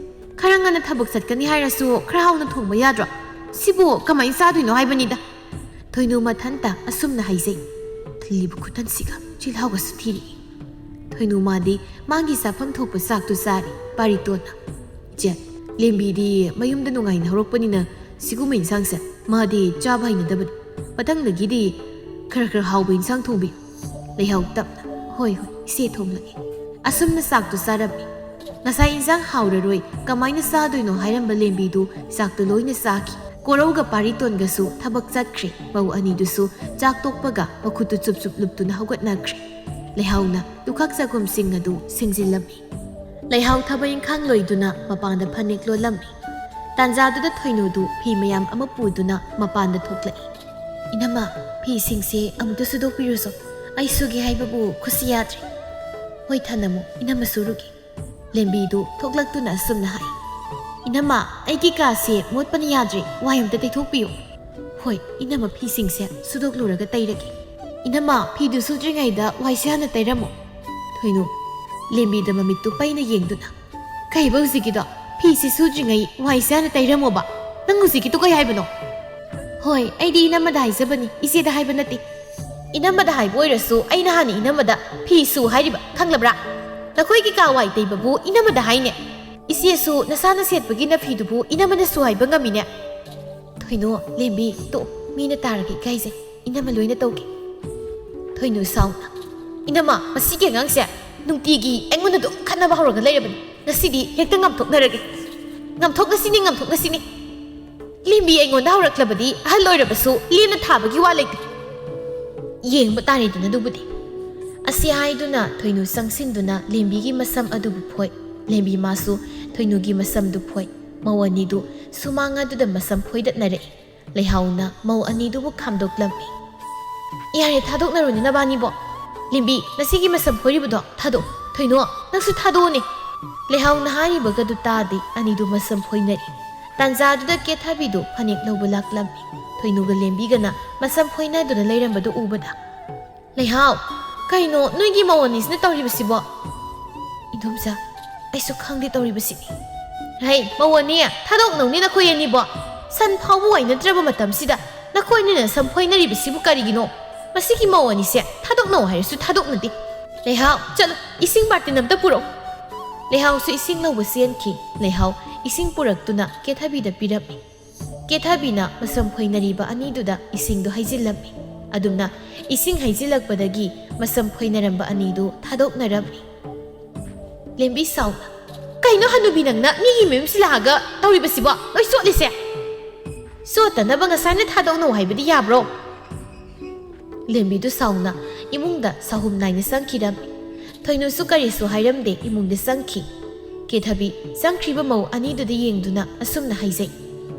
ꯈꯔ ꯉꯟꯅ ꯊꯕꯛ ꯆꯠꯀꯅꯤ ꯍꯥꯏꯔꯁꯨ ꯈꯔ ꯍꯥꯎꯅ ꯊꯣꯡꯕ ꯌꯥꯗ꯭ꯔꯣ ꯁꯤꯕꯨ ꯀꯃꯥꯏꯅ ꯆꯥꯗꯣꯏꯅೋ ꯍꯥꯏꯕꯅꯤꯗ ꯊꯣꯏꯅꯨ ꯃꯊꯟꯇ ꯑꯁꯨꯝꯅ ꯍꯥꯏꯖꯩ ꯊꯤꯜꯂꯤꯕ ꯈꯨꯇꯟꯁꯤꯒ ꯆꯤꯜꯍꯥꯎꯒꯁꯨ ꯊꯤꯔꯛꯏ ꯊꯣꯏꯅꯨ ꯃꯥꯗꯤ ꯃꯥꯒꯤ ꯆꯥꯐꯝ ꯊꯣꯛꯄ ꯆꯥꯛꯇꯨ ꯆꯥꯔꯤ ꯄꯥꯔꯤꯇꯣꯟꯅ ꯏꯆꯦ ꯂꯦꯝꯕꯤꯗꯤ ꯃꯌꯨꯝꯗ ꯅꯨꯡꯉꯥꯏꯅ ꯍꯧꯔꯛꯄꯅꯤꯅ ꯁꯤꯒꯨꯝꯕ ꯏꯟꯁꯥꯡꯁꯦ ꯃꯥꯗꯤ ꯆꯥꯕ ꯍꯩꯅꯗꯕꯅꯤ ꯃꯊꯪꯗꯒꯤꯗꯤ ꯈꯔ ꯍꯥꯎꯕ ꯏꯟꯁꯥꯡ ꯊꯣꯡꯕꯤꯌꯨ ꯂꯩꯍꯥꯎ ꯇꯞꯅ ꯍꯣꯏ ꯏꯆꯦ ꯊꯣꯡꯂꯒꯦ ꯑꯁꯨꯝꯅ ꯆꯥꯛꯇꯨ ꯆꯥꯔꯝꯃꯤ ꯉꯁꯥꯏ ꯏꯟꯁꯥꯡ ꯍꯥꯎꯔꯔꯣꯏ ꯀꯃꯥꯏꯅ ꯆꯥꯗꯣꯏꯅꯣ ꯍꯥꯏꯔꯝꯕ ꯂꯦꯝꯕꯤꯗꯨ ꯆꯥꯛꯇꯨ ꯂꯣꯏꯅ ꯆꯥꯈꯤ ꯀꯣꯔꯧꯒ ꯄꯥꯔꯤꯇꯣꯟꯒꯁꯨ ꯊꯕꯛ ꯆꯠꯈ꯭ꯔꯦ ꯃꯧ ꯑꯅꯤꯗꯨꯁꯨ ꯆꯥꯛ ꯇꯣꯛꯄꯒ ꯃꯈꯨꯠꯇꯨ ꯆꯨꯞ ꯂꯨꯞꯇꯨꯅ ꯍꯧꯒꯠꯅꯈ꯭ꯔꯦ ꯂꯩꯍꯥꯎꯅ ꯂꯨꯈꯥꯛ ꯆꯒꯨꯝꯁꯤꯡ ꯑꯗꯨ ꯁꯤꯡꯖꯤꯜꯂꯝꯃꯤ ꯂꯩꯍꯥꯎ ꯊꯕꯛ ꯏꯪꯈꯥꯡ ꯂꯣꯏꯗꯨꯅ ꯃꯄꯥꯟꯗ ꯐꯅꯦꯛ ꯂꯣꯜꯂꯝꯃꯤ ꯇꯥꯟꯖꯥꯗꯨꯗ ꯊꯣꯏꯅꯨꯗꯨ ꯐꯤ ꯃꯌꯥꯝ ꯑꯃ ꯄꯨꯗꯨꯅ ꯃꯄꯥꯟꯗ ꯊꯣꯛꯂꯛꯏ ꯏꯅꯝꯃ ꯐꯤꯁꯤꯡꯁꯦ ꯑꯃꯨꯛꯇ ꯁꯨꯗꯣꯛꯄꯤꯔꯨꯁꯣ ꯑꯩ ꯁꯨꯒꯦ ꯍꯥꯏꯕꯕꯨ ꯈꯨꯠꯁꯤ ꯌꯥꯗ꯭ꯔꯦ ꯍꯣꯏ ꯊꯅꯝꯃꯨ ꯏꯅꯝꯃ ꯁꯨꯔꯨꯒꯦ ꯂꯦꯝꯕꯤꯗꯨ ꯊꯣꯛꯂꯛꯇꯨꯅ ꯑꯁꯨꯝꯅ ꯍꯥꯏ ꯏꯅꯝꯃ ꯑꯩꯒꯤ ꯀꯥꯁꯦ ꯃꯣꯠꯄꯅ ꯌꯥꯗ꯭ꯔꯦ ꯋꯥꯏ ꯑꯝꯇ ꯇꯩꯊꯣꯛꯄꯤꯌꯨ ꯍꯣꯏ ꯏꯅꯝꯃ ꯐꯤꯁꯤꯡꯁꯦ ꯁꯨꯗꯣꯛꯂꯨꯔꯒ ꯇꯩꯔꯒꯦ ꯏꯅꯝꯃ ꯐꯤꯗꯨ ꯁꯨꯗ꯭ꯔꯤꯉꯩꯗ ꯋꯥꯏꯁꯦ ꯍꯥꯟꯅ ꯇꯩꯔꯝꯃꯣ ꯊꯣꯏꯅꯨ ꯂꯦꯝꯕꯤꯗ ꯃꯃꯤꯠꯇꯨ ꯄꯩꯅ ꯌꯦꯡꯗꯨꯅ ꯀꯩꯕ ꯍꯧꯖꯤꯛꯀꯤꯗꯣ ꯐꯤꯁꯤ ꯁꯨꯗ꯭ꯔꯤꯉꯩ ꯋꯥꯏꯁꯦ ꯍꯥꯟꯅ ꯇꯩꯔꯝꯃꯣꯕ ꯅꯪ ꯍꯧꯖꯤꯛꯀꯤꯗꯣ ꯀꯩ ꯍꯥꯏꯕꯅꯣ ꯍꯣꯏ ꯑꯩꯗꯤ ꯏꯅꯝꯃꯗ ꯍꯥꯏꯖꯕꯅꯤ ꯏꯆꯦꯗ ꯍꯥꯏꯕ ꯅꯠꯇꯦ ꯏꯅꯝꯃꯗ ꯍꯥꯏꯕ ꯑꯣꯏꯔꯁꯨ ꯑꯩꯅ ꯍꯥꯟꯅ ꯏꯅꯝꯃꯗ ꯐꯤ ꯁꯨ ꯍꯥꯏꯔꯤꯕ ꯈꯪꯂꯕ꯭ꯔꯥ ꯅꯈꯣꯏꯒꯤ ꯀꯥ ꯋꯥꯏ ꯇꯩꯕꯕꯨ ꯏꯅꯝꯃꯗ ꯍꯥꯏꯅꯦ ꯏꯆꯦꯁꯨ ꯅꯁꯥꯅ ꯁꯦꯠꯄꯒꯤ ꯅꯐꯤꯗꯨꯕꯨ ꯏꯅꯝꯃꯅ ꯁꯨ ꯍꯥꯏꯕ ꯉꯝꯃꯤꯅꯦ ꯊꯣꯏꯅꯨ ꯂꯦꯝꯕꯤ ꯇꯣꯛ ꯃꯤꯅ ꯇꯥꯔꯒ ꯏꯀꯥꯏꯖꯩ ꯏꯅꯝꯃ ꯂꯣꯏꯅ ꯇꯧꯒꯦ ꯊꯣꯏꯅꯨ ꯁꯥꯎꯅ ꯏꯅꯝꯃ ꯃꯁꯤꯒꯤ ꯑꯉꯥꯡꯁꯦ ꯅꯨꯡꯇꯤꯒꯤ ꯑꯩꯉꯣꯟꯗ ꯑꯗꯨꯝ ꯈꯠꯅꯕ ꯍꯧꯔꯒ ꯂꯩꯔꯕꯅꯤ ꯉꯁꯤꯗꯤ ꯍꯦꯛꯇ ꯉꯝꯊꯣꯛꯅꯔꯒꯦ ꯉꯝꯊꯣꯛꯅꯁꯤꯅꯤ ꯂꯦꯝꯕꯤ ꯑꯩꯉꯣꯟꯗ ꯍꯧꯔꯛꯂꯕꯗꯤ ꯑꯍꯜ ꯑꯣꯏꯔꯕꯁꯨ ꯂꯦꯝꯅ ꯊꯥꯕꯒꯤ ꯋꯥ ꯂꯩꯇꯦ ꯌꯦꯡꯕ ꯇꯥꯔꯦꯗꯅ ꯑꯗꯨꯕꯨꯗꯤ ꯑꯁꯤ ꯍꯥꯏꯗꯨꯅ ꯊꯣꯏꯅꯨ ꯆꯪꯁꯤꯟꯗꯨꯅ ꯂꯦꯝꯕꯤꯒꯤ ꯃꯁꯝ ꯑꯗꯨꯕꯨ ꯐꯣꯏ ꯂꯦꯝꯕꯤ ꯃꯥꯁꯨ ꯊꯣꯏꯅꯨꯒꯤ ꯃꯁꯝꯗꯨ ꯐꯣꯏ ꯃꯧ ꯑꯅꯤꯗꯨ ꯁꯨꯃꯥꯡ ꯑꯗꯨꯗ ꯃꯁꯝ ꯐꯣꯏꯗꯠꯅꯔꯛꯏ ꯂꯩꯍꯥꯎꯅ ꯃꯧ ꯑꯅꯤꯗꯨꯕꯨ ꯈꯥꯝꯗꯣꯛꯂꯝꯃꯤ ꯌꯥꯔꯦ ꯊꯥꯗꯣꯛꯅꯔꯨꯅꯦ ꯅꯕꯥꯅꯤꯕꯣ ꯂꯦꯝꯕꯤ ꯉꯁꯤꯒꯤ ꯃꯁꯝ ꯐꯣꯏꯔꯤꯕꯗꯣ ꯊꯥꯗꯣꯛ ꯊꯣꯏꯅꯨ ꯅꯪꯁꯨ ꯊꯥꯗꯣꯛꯑꯣꯅꯦ ꯂꯩꯍꯥꯎꯅ ꯍꯥꯏꯔꯤꯕꯒꯗꯨ ꯇꯥꯗꯦ ꯑꯅꯤꯗꯨ ꯃꯁꯝ ꯐꯣꯏꯅꯔꯤ ꯇꯥꯟꯖꯥꯗꯨꯗ ꯀꯦꯊꯕꯤꯗꯨ ꯐꯅꯦꯛ ꯂꯧꯕ ꯂꯥꯛꯂꯝꯃꯤ ꯊꯣꯏꯅꯨꯒ ꯂꯦꯝꯕꯤꯒꯅ ꯃꯁꯝ ꯐꯣꯏꯅꯗꯨꯅ ꯂꯩꯔꯝꯕꯗꯨ ꯎꯕꯗ ꯂꯩꯍꯥꯎ ꯀꯩꯅꯣ ꯅꯣꯏꯒꯤ ꯃꯧ ꯑꯅꯤꯁꯤꯅ ꯇꯧꯔꯤꯕꯁꯤꯕꯣ ꯏꯟꯗꯣꯝꯆꯥ ꯑꯩꯁꯨ ꯈꯪꯗꯦ ꯇꯧꯔꯤꯕꯁꯤꯅꯤ ꯍꯩ ꯃꯧ ꯑꯅꯤ ꯊꯥꯗꯣꯛꯅꯧꯅꯦ ꯅꯈꯣꯏ ꯑꯅꯤꯕꯣ ꯁꯟ ꯐꯥꯎꯕ ꯋꯥꯏꯅꯗ꯭ꯔꯕ ꯃꯇꯝꯁꯤꯗ ꯅꯈꯣꯏꯅꯤꯅ ꯁꯝ ꯐꯣꯏꯅꯔꯤꯕꯁꯤꯕꯨ ꯀꯔꯤꯒꯤꯅꯣ ꯃꯁꯤꯒꯤ ꯃꯧ ꯑꯅꯤꯁꯦ ꯊꯥꯗꯣꯛꯅꯧ ꯍꯥꯏꯔꯁꯨ ꯊꯥꯗꯣꯛꯅꯗꯦ ꯂꯩꯍꯥꯎ ꯆꯠꯂꯣ ꯏꯁꯤꯡ ꯕꯥꯔꯇꯤꯟ ꯑꯝꯇ ꯄꯨꯔꯛꯎ ꯂꯩꯍꯥꯎꯁꯨ ꯏꯁꯤꯡ ꯂꯧꯕ ꯆꯦꯟꯈꯤ ꯂꯩꯍꯥꯎ ꯏꯁꯤꯡ ꯄꯨꯔꯛꯇꯨꯅ ꯀꯦꯊꯕꯤꯗ ꯄꯤꯔꯝꯃꯤ ꯀꯦꯊꯕꯤꯅ ꯃꯁꯝ ꯐꯣꯏꯅꯔꯤꯕ ꯑꯅꯤꯗꯨꯗ ꯏꯁꯤꯡꯗꯨ ꯍꯩꯖꯤꯜꯂꯝꯃꯤ ꯑꯗꯨꯝꯅ ꯏꯁꯤꯡ ꯍꯩꯖꯤꯜꯂꯛꯄꯗꯒꯤ ꯃꯁꯝ ꯐꯣꯏꯅꯔꯝꯕ ꯑꯅꯤꯗꯨ ꯊꯥꯗꯣꯛꯅꯔꯝꯃꯤ ꯂꯦꯝꯕꯤ ꯁꯥꯎꯅ ꯀꯩꯅꯣ ꯍꯅꯨꯕꯤ ꯅꯪꯅ ꯃꯤꯒꯤ ꯃꯌꯨꯝꯁꯤ ꯂꯥꯛꯑꯒ ꯇꯧꯔꯤꯕꯁꯤꯕꯣ ꯂꯣꯏ ꯆꯣꯠꯂꯤꯁꯦ ꯆꯣꯠꯇꯅꯕ ꯉꯁꯥꯏꯅ ꯊꯥꯗꯣꯛꯅꯧ ꯍꯥꯏꯕꯗꯤ ꯌꯥꯕ꯭ꯔꯣ ꯂꯦꯝꯕꯤꯗꯨ ꯁꯥꯎꯅ ꯏꯃꯨꯡꯗ ꯁꯥꯍꯨꯝ ꯅꯥꯏꯅ ꯆꯪꯈꯤꯔꯝꯃꯤ ꯊꯣꯏꯅꯨꯁꯨ ꯀꯔꯤꯁꯨ ꯍꯥꯏꯔꯝꯗꯦ ꯏꯃꯨꯡꯗ ꯆꯪꯈꯤ ꯀꯦꯊꯕꯤ ꯆꯪꯈ꯭ꯔꯤꯕ ꯃꯧ ꯑꯅꯤꯗꯨꯗ ꯌꯦꯡꯗꯨꯅ ꯑꯁꯨꯝꯅ ꯍꯥꯏꯖꯩ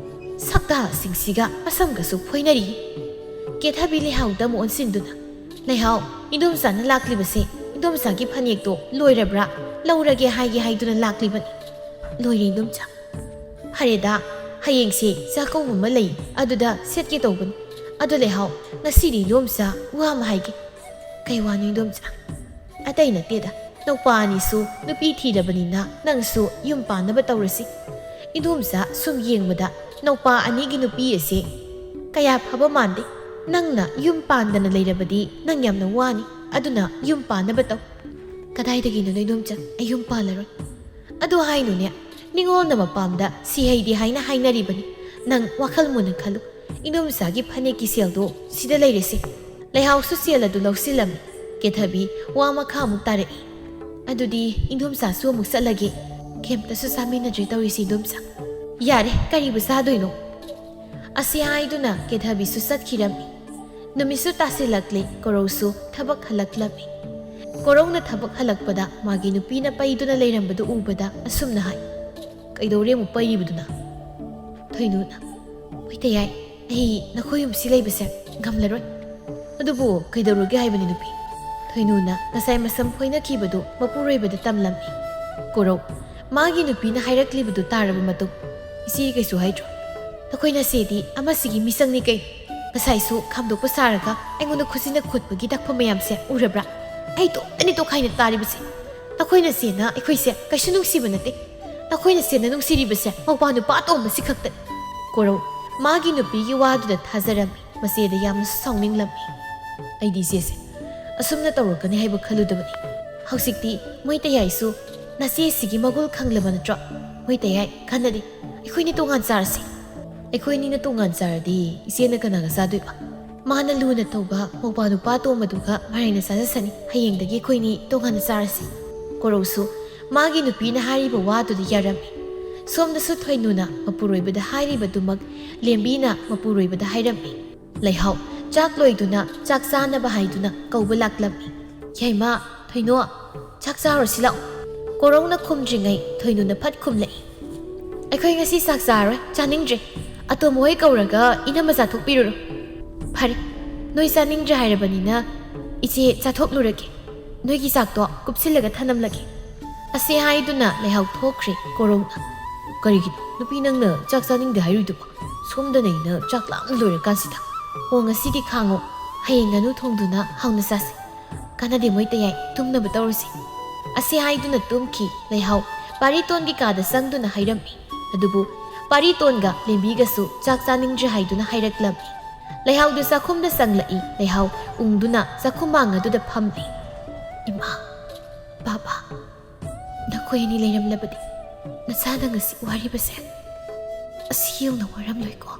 ꯁꯛꯇꯥꯁꯤꯡꯁꯤꯒ ꯃꯁꯝꯒꯁꯨ ꯐꯣꯏꯅꯔꯤ ꯀꯦꯊꯕꯤ ꯂꯩꯍꯥꯎꯗ ꯑꯃꯨꯛ ꯑꯣꯟꯁꯤꯟꯗꯨꯅ ꯂꯩꯍꯥꯎ ꯏꯟꯗꯣꯝꯆꯥꯅ ꯂꯥꯛꯂꯤꯕꯁꯦ ꯏꯟꯗꯣꯝꯆꯥꯒꯤ ꯐꯅꯦꯛꯇꯣ ꯂꯣꯏꯔꯕ꯭ꯔꯥ ꯂꯧꯔꯒꯦ ꯍꯥꯏꯒꯦ ꯍꯥꯏꯗꯨꯅ ꯂꯥꯛꯂꯤꯕꯅꯤ ꯂꯣꯏꯔꯦ ꯏꯟꯗꯣꯝꯆꯥ ꯐꯔꯦꯗ ꯍꯌꯦꯡꯁꯦ ꯆꯥꯛꯀꯧꯕ ꯑꯃ ꯂꯩ ꯑꯗꯨꯗ ꯁꯦꯠꯀꯦ ꯇꯧꯕꯅꯤ ꯑꯗꯨ ꯂꯩꯍꯥꯎ ꯉꯁꯤꯗꯤ ꯏꯟꯗꯣꯝꯆꯥ ꯋꯥ ꯑꯃ ꯍꯥꯏꯒꯦ ꯀꯩ ꯋꯥꯅꯣ ꯏꯟꯗꯣꯝꯆꯥ ꯑꯇꯩ ꯅꯠꯇꯦꯗ ꯅꯨꯄꯥ ꯑꯅꯤꯁꯨ ꯅꯨꯄꯤ ꯊꯤꯔꯕꯅꯤꯅ ꯅꯪꯁꯨ ꯌꯨꯝ ꯄꯥꯟꯅꯕ ꯇꯧꯔꯁꯤ ꯏꯟꯗꯣꯝꯆꯥ ꯁꯨꯝ ꯌꯦꯡꯕꯗ ꯅꯨꯄꯥ ꯑꯅꯤꯒꯤ ꯅꯨꯄꯤ ꯑꯁꯤ ꯀꯌꯥ ꯐꯕ ꯃꯥꯟꯗꯦ ꯅꯪꯅ ꯌꯨꯝ ꯄꯥꯟꯗꯅ ꯂꯩꯔꯕꯗꯤ ꯅꯪ ꯌꯥꯝꯅ ꯋꯥꯅꯤ ꯑꯗꯨꯅ ꯌꯨꯝ ꯄꯥꯟꯅꯕ ꯇꯧ ꯀꯗꯥꯏꯗꯒꯤꯅꯣ ꯅꯣꯏꯗꯣꯝꯆ ꯑꯩ ꯌꯨꯝ ꯄꯥꯜꯂꯔꯣꯏ ꯑꯗꯨ ꯍꯥꯏꯅꯨꯅꯦ ꯅꯤꯡꯉꯣꯜꯅ ꯃꯄꯥꯝꯗ ꯁꯤꯍꯩꯗꯤ ꯍꯥꯏꯅ ꯍꯥꯏꯅꯔꯤꯕꯅꯤ ꯅꯪ ꯋꯥꯈꯜ ꯃꯨꯟꯅ ꯈꯜꯂꯨ ꯏꯅꯣꯝꯆꯥꯒꯤ ꯐꯅꯦꯛꯀꯤ ꯁꯦꯜꯗꯣ ꯁꯤꯗ ꯂꯩꯔꯤꯁꯤ ꯂꯩꯍꯥꯎꯁꯨ ꯁꯦꯜ ꯑꯗꯨ ꯂꯧꯁꯤꯜꯂꯝꯃꯤ ꯀꯦꯊꯕꯤ ꯋꯥ ꯃꯈꯥꯃꯨꯛ ꯇꯥꯔꯛꯏ ꯑꯗꯨꯗꯤ ꯏꯟꯗꯣꯝꯆꯥꯁꯨ ꯑꯃꯨꯛ ꯆꯠꯂꯒꯦ ꯀꯩꯝꯇꯁꯨ ꯆꯥꯃꯤꯟꯅꯗ꯭ꯔꯦ ꯇꯧꯔꯤꯁꯤ ꯏꯟꯗꯣꯝꯆꯥ ꯌꯥꯔꯦ ꯀꯔꯤꯕꯨ ꯆꯥꯗꯣꯏꯅꯣ ꯑꯁꯤ ꯍꯥꯏꯗꯨꯅ ꯀꯦꯊꯕꯤꯁꯨ ꯆꯠꯈꯤꯔꯝꯃꯤ ꯅꯨꯃꯤꯠꯁꯨ ꯇꯥꯁꯤꯜꯂꯛꯂꯦ ꯀꯣꯔꯧꯁꯨ ꯊꯕꯛ ꯍꯜꯂꯛꯂꯝꯃꯤ ꯀꯣꯔꯧꯅ ꯊꯕꯛ ꯍꯜꯂꯛꯄꯗ ꯃꯥꯒꯤ ꯅꯨꯄꯤꯅ ꯄꯩꯗꯨꯅ ꯂꯩꯔꯝꯕꯗꯨ ꯎꯕꯗ ꯑꯁꯨꯝꯅ ꯍꯥꯏ ꯀꯩꯗꯧꯔꯦ ꯑꯃꯨꯛ ꯄꯩꯔꯤꯕꯗꯨꯅ ꯊꯣꯏꯅꯨꯅ ꯍꯣꯏꯇꯌꯥꯏ ꯑꯩ ꯅꯈꯣꯏ ꯌꯨꯝꯁꯤ ꯂꯩꯕꯁꯦ ꯉꯝꯂꯔꯣꯏ ꯑꯗꯨꯕꯨ ꯀꯩꯗꯧꯔꯒꯦ ꯍꯥꯏꯕꯅꯤ ꯅꯨꯄꯤ ꯊꯣꯏꯅꯨꯅ ꯉꯁꯥꯏ ꯃꯁꯝ ꯐꯣꯏꯅꯈꯤꯕꯗꯨ ꯃꯄꯨꯔꯣꯏꯕꯗ ꯇꯝꯂꯝꯃꯤ ꯀꯣꯔꯧ ꯃꯥꯒꯤ ꯅꯨꯄꯤꯅ ꯍꯥꯏꯔꯛꯂꯤꯕꯗꯨ ꯇꯥꯔꯕ ꯃꯇꯨꯡ ꯏꯆꯦ ꯀꯩꯁꯨ ꯍꯥꯏꯗ꯭ꯔꯣ ꯅꯈꯣꯏꯅ ꯁꯦꯗꯤ ꯑꯃꯁꯤꯒꯤ ꯃꯤꯆꯪꯅꯤ ꯀꯩ ꯉꯁꯥꯏꯁꯨ ꯈꯥꯝꯗꯣꯛꯄ ꯁꯥꯔꯒ ꯑꯩꯉꯣꯟꯗ ꯈꯨꯠꯁꯤꯅ ꯈꯨꯠꯄꯒꯤ ꯇꯛꯐꯝ ꯃꯌꯥꯝꯁꯦ ꯎꯔꯕ꯭ꯔꯥ ꯑꯩ ꯇꯣꯛꯅꯤ ꯇꯣꯈꯥꯏꯅ ꯇꯥꯔꯤꯕꯁꯦ ꯅꯈꯣꯏꯅ ꯁꯦꯅ ꯑꯩꯈꯣꯏꯁꯦ ꯀꯩꯁꯨ ꯅꯨꯡꯁꯤꯕ ꯅꯠꯇꯦ ꯅꯈꯣꯏꯅ ꯁꯦꯅ ꯅꯨꯡꯁꯤꯔꯤꯕꯁꯦ ꯃꯧꯄꯥ ꯅꯨꯄꯥ ꯑꯇꯣꯝꯕꯁꯤ ꯈꯛꯇꯅꯤ ꯀꯣꯔꯧ ꯃꯥꯒꯤ ꯅꯨꯄꯤꯒꯤ ꯋꯥꯗꯨꯗ ꯊꯥꯖꯔꯝꯃꯤ ꯃꯆꯦꯗ ꯌꯥꯝꯅꯁꯨ ꯁꯥꯎꯅꯤꯡꯂꯝꯃꯤ ꯑꯩꯗꯤ ꯏꯆꯦꯁꯦ ꯑꯁꯨꯝꯅ ꯇꯧꯔꯛꯀꯅꯤ ꯍꯥꯏꯕ ꯈꯜꯂꯨꯗꯕꯅꯤ ꯍꯧꯖꯤꯛꯇꯤ ꯃꯣꯏꯇꯌꯥꯏꯁꯨ ꯅꯆꯦꯁꯤꯒꯤ ꯃꯒꯨꯜ ꯈꯪꯂꯕ ꯅꯠꯇ꯭ꯔꯣ ꯃꯣꯏꯇꯌꯥꯏ ꯈꯟꯅꯗꯤ ꯑꯩꯈꯣꯏꯅꯤ ꯇꯣꯉꯥꯟ ꯆꯥꯔꯁꯤ ꯑꯩꯈꯣꯏꯅꯤꯅ ꯇꯣꯉꯥꯟ ꯆꯥꯔꯗꯤ ꯏꯆꯦꯅ ꯀꯅꯥꯒ ꯆꯥꯗꯣꯏꯕ ꯃꯥꯅ ꯂꯨꯅ ꯇꯧꯕ ꯃꯧꯄꯥ ꯅꯨꯄꯥ ꯇꯣꯝꯕꯗꯨꯒ ꯃꯔꯩꯅ ꯆꯥꯖꯁꯅꯤ ꯍꯌꯦꯡꯗꯒꯤ ꯑꯩꯈꯣꯏꯅꯤ ꯇꯣꯉꯥꯟꯅ ꯆꯥꯔꯁꯤ ꯀꯣꯔꯧꯁꯨ ꯃꯥꯒꯤ ꯅꯨꯄꯤꯅ ꯍꯥꯏꯔꯤꯕ ꯋꯥꯗꯨꯗ ꯌꯥꯔꯝꯃꯤ ꯁꯣꯝꯗꯁꯨ ꯊꯣꯏꯅꯨꯅ ꯃꯄꯨꯔꯣꯏꯕꯗ ꯍꯥꯏꯔꯤꯕꯗꯨꯃꯛ ꯂꯦꯝꯕꯤꯅ ꯃꯄꯨꯔꯣꯏꯕꯗ ꯍꯥꯏꯔꯝꯃꯤ ꯂꯩꯍꯥꯎ ꯆꯥꯛ ꯂꯣꯏꯗꯨꯅ ꯆꯥꯛ ꯆꯥꯅꯕ ꯍꯥꯏꯗꯨꯅ ꯀꯧꯕ ꯂꯥꯛꯂꯝꯃꯤ ꯌꯥꯏꯃ ꯊꯣꯏꯅꯣ ꯆꯥꯛ ꯆꯥꯔꯨꯔꯁꯤ ꯂꯥꯛꯑꯣ ꯀꯣꯔꯧꯅ ꯈꯨꯝꯗ꯭ꯔꯤꯉꯩ ꯊꯣꯏꯅꯨꯅ ꯐꯠ ꯈꯨꯝꯂꯛꯏ ꯑꯩꯈꯣꯏ ꯉꯁꯤ ꯆꯥꯛ ꯆꯥꯔꯣꯏ ꯆꯥꯅꯤꯡꯗ꯭ꯔꯦ ꯑꯇꯣꯝꯕ ꯍꯣꯏ ꯀꯧꯔꯒ ꯏꯅꯝꯃ ꯆꯥꯊꯣꯛꯄꯤꯔꯨꯔꯣ ꯐꯔꯦ ꯅꯣꯏ ꯆꯥꯅꯤꯡꯗ꯭ꯔꯦ ꯍꯥꯏꯔꯕꯅꯤꯅ ꯏꯆꯦ ꯆꯥꯊꯣꯛꯂꯨꯔꯒꯦ ꯅꯣꯏꯒꯤ ꯆꯥꯛꯇꯣ ꯀꯨꯞꯁꯤꯜꯂꯒ ꯊꯅꯝꯂꯒꯦ ꯑꯁꯤ ꯍꯥꯏꯗꯨꯅ ꯂꯩꯍꯥꯎ ꯊꯣꯛꯈ꯭ꯔꯦ ꯀꯣꯔꯧꯅ ꯀꯔꯤꯒꯤꯅꯣ ꯅꯨꯄꯤ ꯅꯪꯅ ꯆꯥꯛ ꯆꯥꯅꯤꯡꯗꯦ ꯍꯥꯏꯔꯨꯏꯗꯨꯕꯣ ꯁꯣꯝꯗꯅ ꯑꯩꯅ ꯆꯥꯛ ꯂꯥꯝꯅ ꯂꯣꯏꯔꯀꯥꯟꯁꯤꯗ ꯑꯣ ꯉꯁꯤꯗꯤ ꯈꯥꯡꯉꯣ ꯍꯌꯦꯡ ꯉꯥꯅꯨ ꯊꯣꯡꯗꯨꯅ ꯍꯥꯎꯅ ꯆꯥꯁꯤ ꯀꯥꯟꯅꯗꯦ ꯃꯣꯏꯇꯌꯥꯏ ꯇꯨꯝꯅꯕ ꯇꯧꯔꯁꯤ ꯑꯁꯤ ꯍꯥꯏꯗꯨꯅ ꯇꯨꯝꯈꯤ ꯂꯩꯍꯥꯎ ꯄꯥꯔꯤꯇꯣꯟꯒꯤ ꯀꯥꯗ ꯆꯪꯗꯨꯅ ꯍꯥꯏꯔꯝꯃꯤ ꯑꯗꯨꯕꯨ ꯄꯥꯔꯤꯇꯣꯟꯒ ꯂꯦꯝꯕꯤꯒꯁꯨ ꯆꯥꯛ ꯆꯥꯅꯤꯡꯗ꯭ꯔꯦ ꯍꯥꯏꯗꯨꯅ ꯍꯥꯏꯔꯛꯂꯝꯃꯤ ꯂꯩꯍꯥꯎꯗꯨ ꯆꯥꯛꯈꯨꯝꯗ ꯆꯪꯂꯛꯏ ꯂꯩꯍꯥꯎ ꯎꯪꯗꯨꯅ ꯆꯥꯛꯈꯨꯝꯃꯥꯡ ꯑꯗꯨꯗ ꯐꯝꯂꯤ ꯏꯃꯥ ꯕꯥꯕꯥ ꯅꯈꯣꯏ ꯑꯅꯤ ꯂꯩꯔꯝꯂꯕꯗꯤ ꯅꯆꯥꯅ ꯉꯁꯤ ꯋꯥꯔꯤꯕꯁꯦ ꯑꯁꯤ ꯌꯧꯅ ꯋꯥꯔꯝꯂꯣꯏꯀꯣ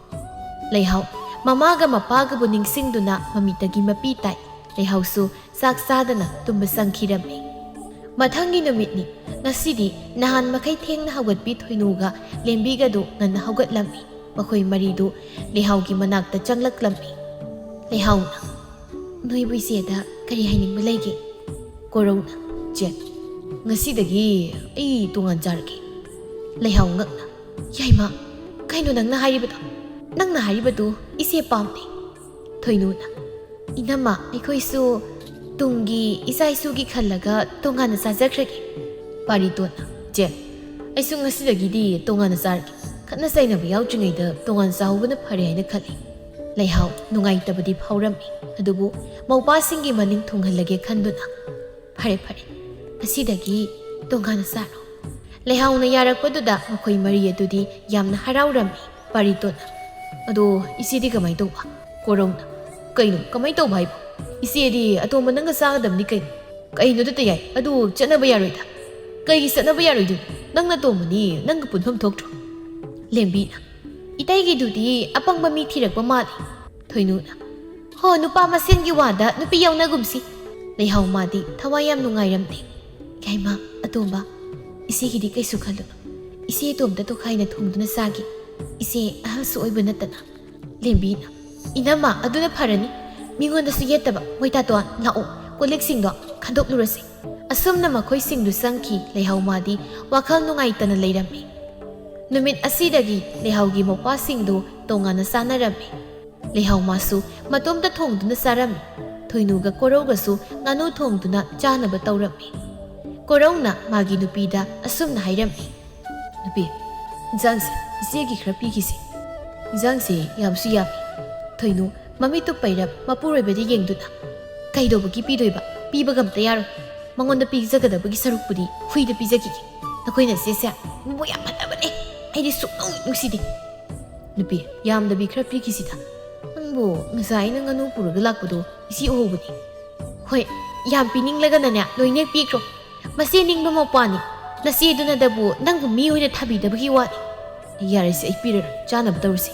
ꯂꯩꯍꯥꯎ ꯃꯃꯥꯒ ꯃꯄꯥꯒꯕꯨ ꯅꯤꯡꯁꯤꯡꯗꯨꯅ ꯃꯃꯤꯠꯇꯒꯤ ꯃꯄꯤ តាꯏ ꯂꯩꯍꯥꯎꯁꯨ ꯆꯥꯛ ꯆꯥꯗꯅ ꯇꯨꯝꯕ ꯆꯪꯈꯤꯔꯝꯃꯤ ꯃꯊꯪꯒꯤ ꯅꯨꯃꯤꯠꯅꯤ ꯉꯁꯤꯗꯤ ꯅꯍꯥꯟ ꯃꯈꯩ ꯊꯦꯡꯅ ꯍꯧꯒꯠꯄꯤ ꯊꯣꯏꯅꯨꯒ ꯂꯦꯝꯕꯤꯒꯗꯨ ꯉꯟꯅ ꯍꯧꯒꯠꯂꯝꯃꯤ ꯃꯈꯣꯏ ꯃꯔꯤꯗꯨ ꯂꯩꯍꯥꯎꯒꯤ ꯃꯅꯥꯛꯇ ꯆꯪꯂꯛꯂꯝꯃꯤ ꯂꯩꯍꯥꯎꯅ ꯅꯣꯏꯕꯨ ꯏꯆꯦꯗ ꯀꯔꯤ ꯍꯥꯏꯅꯤꯡꯕ ꯂꯩꯒꯦ ꯀꯣꯔꯧꯅ ꯆꯦ ꯉꯁꯤꯗꯒꯤ ꯑꯩ ꯇꯣꯉꯥꯟ ꯆꯥꯔꯒꯦ ꯂꯩꯍꯥꯎ ꯉꯛꯅ ꯌꯥꯏꯃ ꯀꯩꯅꯣ ꯅꯪꯅ ꯍꯥꯏꯔꯤꯕꯗꯣ ꯅꯪꯅ ꯍꯥꯏꯔꯤꯕꯗꯨ ꯏꯆꯦ ꯄꯥꯝꯗꯦ ꯊꯣꯏꯅꯨꯅ ꯏꯅꯝꯃ ꯑꯩꯈꯣꯏꯁꯨ ꯇꯨꯡꯒꯤ ꯏꯆꯥ ꯏꯁꯨꯒꯤ ꯈꯜꯂꯒ ꯇꯣꯉꯥꯟꯅ ꯆꯥꯖꯈ꯭ꯔꯒꯦ ꯄꯥꯔꯤꯇꯣꯟꯅ ꯆꯦ ꯑꯩꯁꯨ ꯉꯁꯤꯗꯒꯤꯗꯤ ꯇꯣꯉꯥꯟꯅ ꯆꯥꯔꯒꯦ ꯈꯠꯅ ꯆꯩꯅꯕ ꯌꯥꯎꯗ꯭ꯔꯤꯉꯩꯗ ꯇꯣꯉꯥꯟ ꯆꯥꯍꯧꯕꯅ ꯐꯔꯦ ꯍꯥꯏꯅ ꯈꯜꯂꯤ ꯂꯩꯍꯥꯎ ꯅꯨꯡꯉꯥꯏꯇꯕꯗꯤ ꯐꯥꯎꯔꯝꯃꯤ ꯑꯗꯨꯕꯨ ꯃꯧꯄꯥꯁꯤꯡꯒꯤ ꯃꯅꯤꯡ ꯊꯨꯡꯍꯜꯂꯒꯦ ꯈꯟꯗꯨꯅ ꯐꯔꯦ ꯐꯔꯦ ꯉꯁꯤꯗꯒꯤ ꯇꯣꯉꯥꯟꯅ ꯆꯥꯔꯣ ꯂꯩꯍꯥꯎꯅ ꯌꯥꯔꯛꯄꯗꯨꯗ ꯃꯈꯣꯏ ꯃꯔꯤ ꯑꯗꯨꯗꯤ ꯌꯥꯝꯅ ꯍꯔꯥꯎꯔꯝꯃꯤ ꯄꯥꯔꯤꯇꯣꯟꯅ ꯑꯗꯣ ꯏꯆꯦꯗꯤ ꯀꯃꯥꯏ ꯇꯧꯕ ꯀꯣꯔꯧꯅ ꯀꯩꯅꯣ ꯀꯃꯥꯏ ꯇꯧꯕ ꯍꯥꯏꯕ ꯏꯆꯦꯗꯤ ꯑꯇꯣꯝꯕ ꯅꯪꯒ ꯆꯥꯒꯗꯕꯅꯤ ꯀꯩꯅꯣꯗꯨꯇ ꯌꯥꯏ ꯑꯗꯨ ꯆꯠꯅꯕ ꯌꯥꯔꯣꯏꯗ ꯀꯩꯒꯤ ꯆꯠꯅꯕ ꯌꯥꯔꯣꯏꯗꯣꯏꯅꯣ ꯅꯪꯅ ꯇꯣꯝꯕꯅꯤ ꯅꯪꯒ ꯄꯨꯟꯐꯝ ꯊꯣꯛꯇ꯭ꯔꯣ ꯂꯦꯝꯕꯤꯅ ꯏꯇꯩꯒꯤꯗꯨꯗꯤ ꯑꯄꯪꯕ ꯃꯤ ꯊꯤꯔꯛꯄ ꯃꯥꯜꯂꯤ ꯊꯣꯏꯅꯨꯅ ꯍꯣ ꯅꯨꯄꯥ ꯃꯁꯦꯟꯒꯤ ꯋꯥꯗ ꯅꯨꯄꯤ ꯌꯥꯎꯅꯒꯨꯝꯁꯤ ꯂꯩꯍꯥꯎ ꯃꯥꯗꯤ ꯊꯋꯥꯏ ꯌꯥꯝ ꯅꯨꯡꯉꯥꯏꯔꯝꯗꯦ ꯌꯥꯏꯃ ꯑꯇꯣꯝꯕ ꯏꯆꯦꯒꯤꯗꯤ ꯀꯩꯁꯨ ꯈꯜꯂꯨꯅꯨ ꯏꯆꯦ ꯇꯣꯝꯗ ꯇꯣꯈꯥꯏꯅ ꯊꯣꯡꯗꯨꯅ ꯆꯥꯒꯤ ꯏꯆꯦ ꯑꯍꯜꯁꯨ ꯑꯣꯏꯕ ꯅꯠꯇꯅ ꯂꯦꯝꯕꯤꯅ ꯏꯅꯝꯃ ꯑꯗꯨꯅ ꯐꯔꯅꯤ ꯃꯤꯉꯣꯟꯗꯁꯨ ꯌꯦꯠꯇꯕ ꯃꯣꯏꯇꯥꯇꯣꯟ ꯂꯥꯛꯑꯣ ꯀꯣꯜꯂꯤꯛꯁꯤꯡꯗꯣ ꯈꯟꯗꯣꯛꯂꯨꯔꯁꯤ ꯑꯁꯨꯝꯅ ꯃꯈꯣꯏꯁꯤꯡꯗꯨ ꯆꯪꯈꯤ ꯂꯩꯍꯥꯎ ꯃꯥꯗꯤ ꯋꯥꯈꯜ ꯅꯨꯡꯉꯥꯏꯇꯅ ꯂꯩꯔꯝꯃꯤ ꯅꯨꯃꯤꯠ ꯑꯁꯤꯗꯒꯤ ꯂꯩꯍꯥꯎꯒꯤ ꯃꯧꯄꯥꯁꯤꯡꯗꯨ ꯇꯣꯉꯥꯟꯅ ꯆꯥꯅꯔꯝꯃꯤ ꯂꯩꯍꯥꯎ ꯃꯥꯁꯨ ꯃꯇꯣꯝꯇ ꯊꯣꯡꯗꯨꯅ ꯆꯥꯔꯝꯃꯤ ꯊꯣꯏꯅꯨꯒ ꯀꯣꯔꯧꯒꯁꯨ ꯉꯥꯅꯨ ꯊꯣꯡꯗꯨꯅ ꯆꯥꯅꯕ ꯇꯧꯔꯝꯃꯤ ꯀꯣꯔꯧꯅ ꯃꯥꯒꯤ ꯅꯨꯄꯤꯗ ꯑꯁꯨꯝꯅ ꯍꯥꯏꯔꯝꯃꯤ ꯅꯨꯄꯤ ꯏꯟꯖꯥꯡꯁꯦ ꯏꯆꯦꯒꯤ ꯈꯔ ꯄꯤꯈꯤꯁꯤ ꯏꯟꯖꯥꯡꯁꯦ ꯌꯥꯝꯁꯨ ꯌꯥꯝꯃꯤ ꯊꯣꯏꯅꯨ ꯃꯃꯤꯠꯇꯨ ꯄꯩꯔꯞ ꯃꯄꯨꯔꯣꯏꯕꯗ ꯌꯦꯡꯗꯨꯅ ꯀꯩꯗꯧꯕꯒꯤ ꯄꯤꯗꯣꯏꯕ ꯄꯤꯕꯒ ꯑꯝꯇ ꯌꯥꯔꯣꯏ ꯃꯉꯣꯟꯗ ꯄꯤꯖꯒꯗꯕꯒꯤ ꯁꯔꯨꯛꯄꯨꯗꯤ ꯍꯨꯏꯗ ꯄꯤꯖꯈꯤꯒꯦ ꯅꯈꯣꯏꯅ ꯆꯦꯁꯦ ꯃꯕꯨ ꯌꯥꯝ ꯐꯠꯇꯕꯅꯦ ꯑꯩꯗꯤ ꯁꯨꯛꯅꯨꯡ ꯅꯨꯡꯁꯤꯗꯦ ꯅꯨꯄꯤ ꯌꯥꯝꯗꯕꯤ ꯈꯔ ꯄꯤꯈꯤꯁꯤꯗ ꯅꯪ ꯅꯪꯕꯨ ꯉꯁꯥꯏ ꯑꯩꯅ ꯉꯥꯅꯨ ꯄꯨꯔꯒ ꯂꯥꯛꯄꯗꯣ ꯏꯆꯦ ꯎꯍꯧꯕꯅꯤ ꯍꯣꯏ ꯌꯥꯝ ꯄꯤꯅꯤꯡꯂꯒꯅꯅꯦ ꯂꯣꯏꯅ ꯄꯤꯈ꯭ꯔꯣ ꯃꯆꯦ ꯅꯤꯡꯕ ꯃꯧꯄ꯭ꯋꯥꯅꯤ ꯅꯆꯦꯗꯨꯅꯗꯕꯨ ꯅꯪꯕꯨ ꯃꯤ ꯑꯣꯏꯅ ꯊꯥꯕꯤꯗꯕꯒꯤ ꯋꯥꯅꯤ ꯌꯥꯔꯦꯁꯦ ꯑꯩ ꯄꯤꯔꯔꯣꯏ ꯆꯥꯅꯕ ꯇꯧꯔꯁꯤ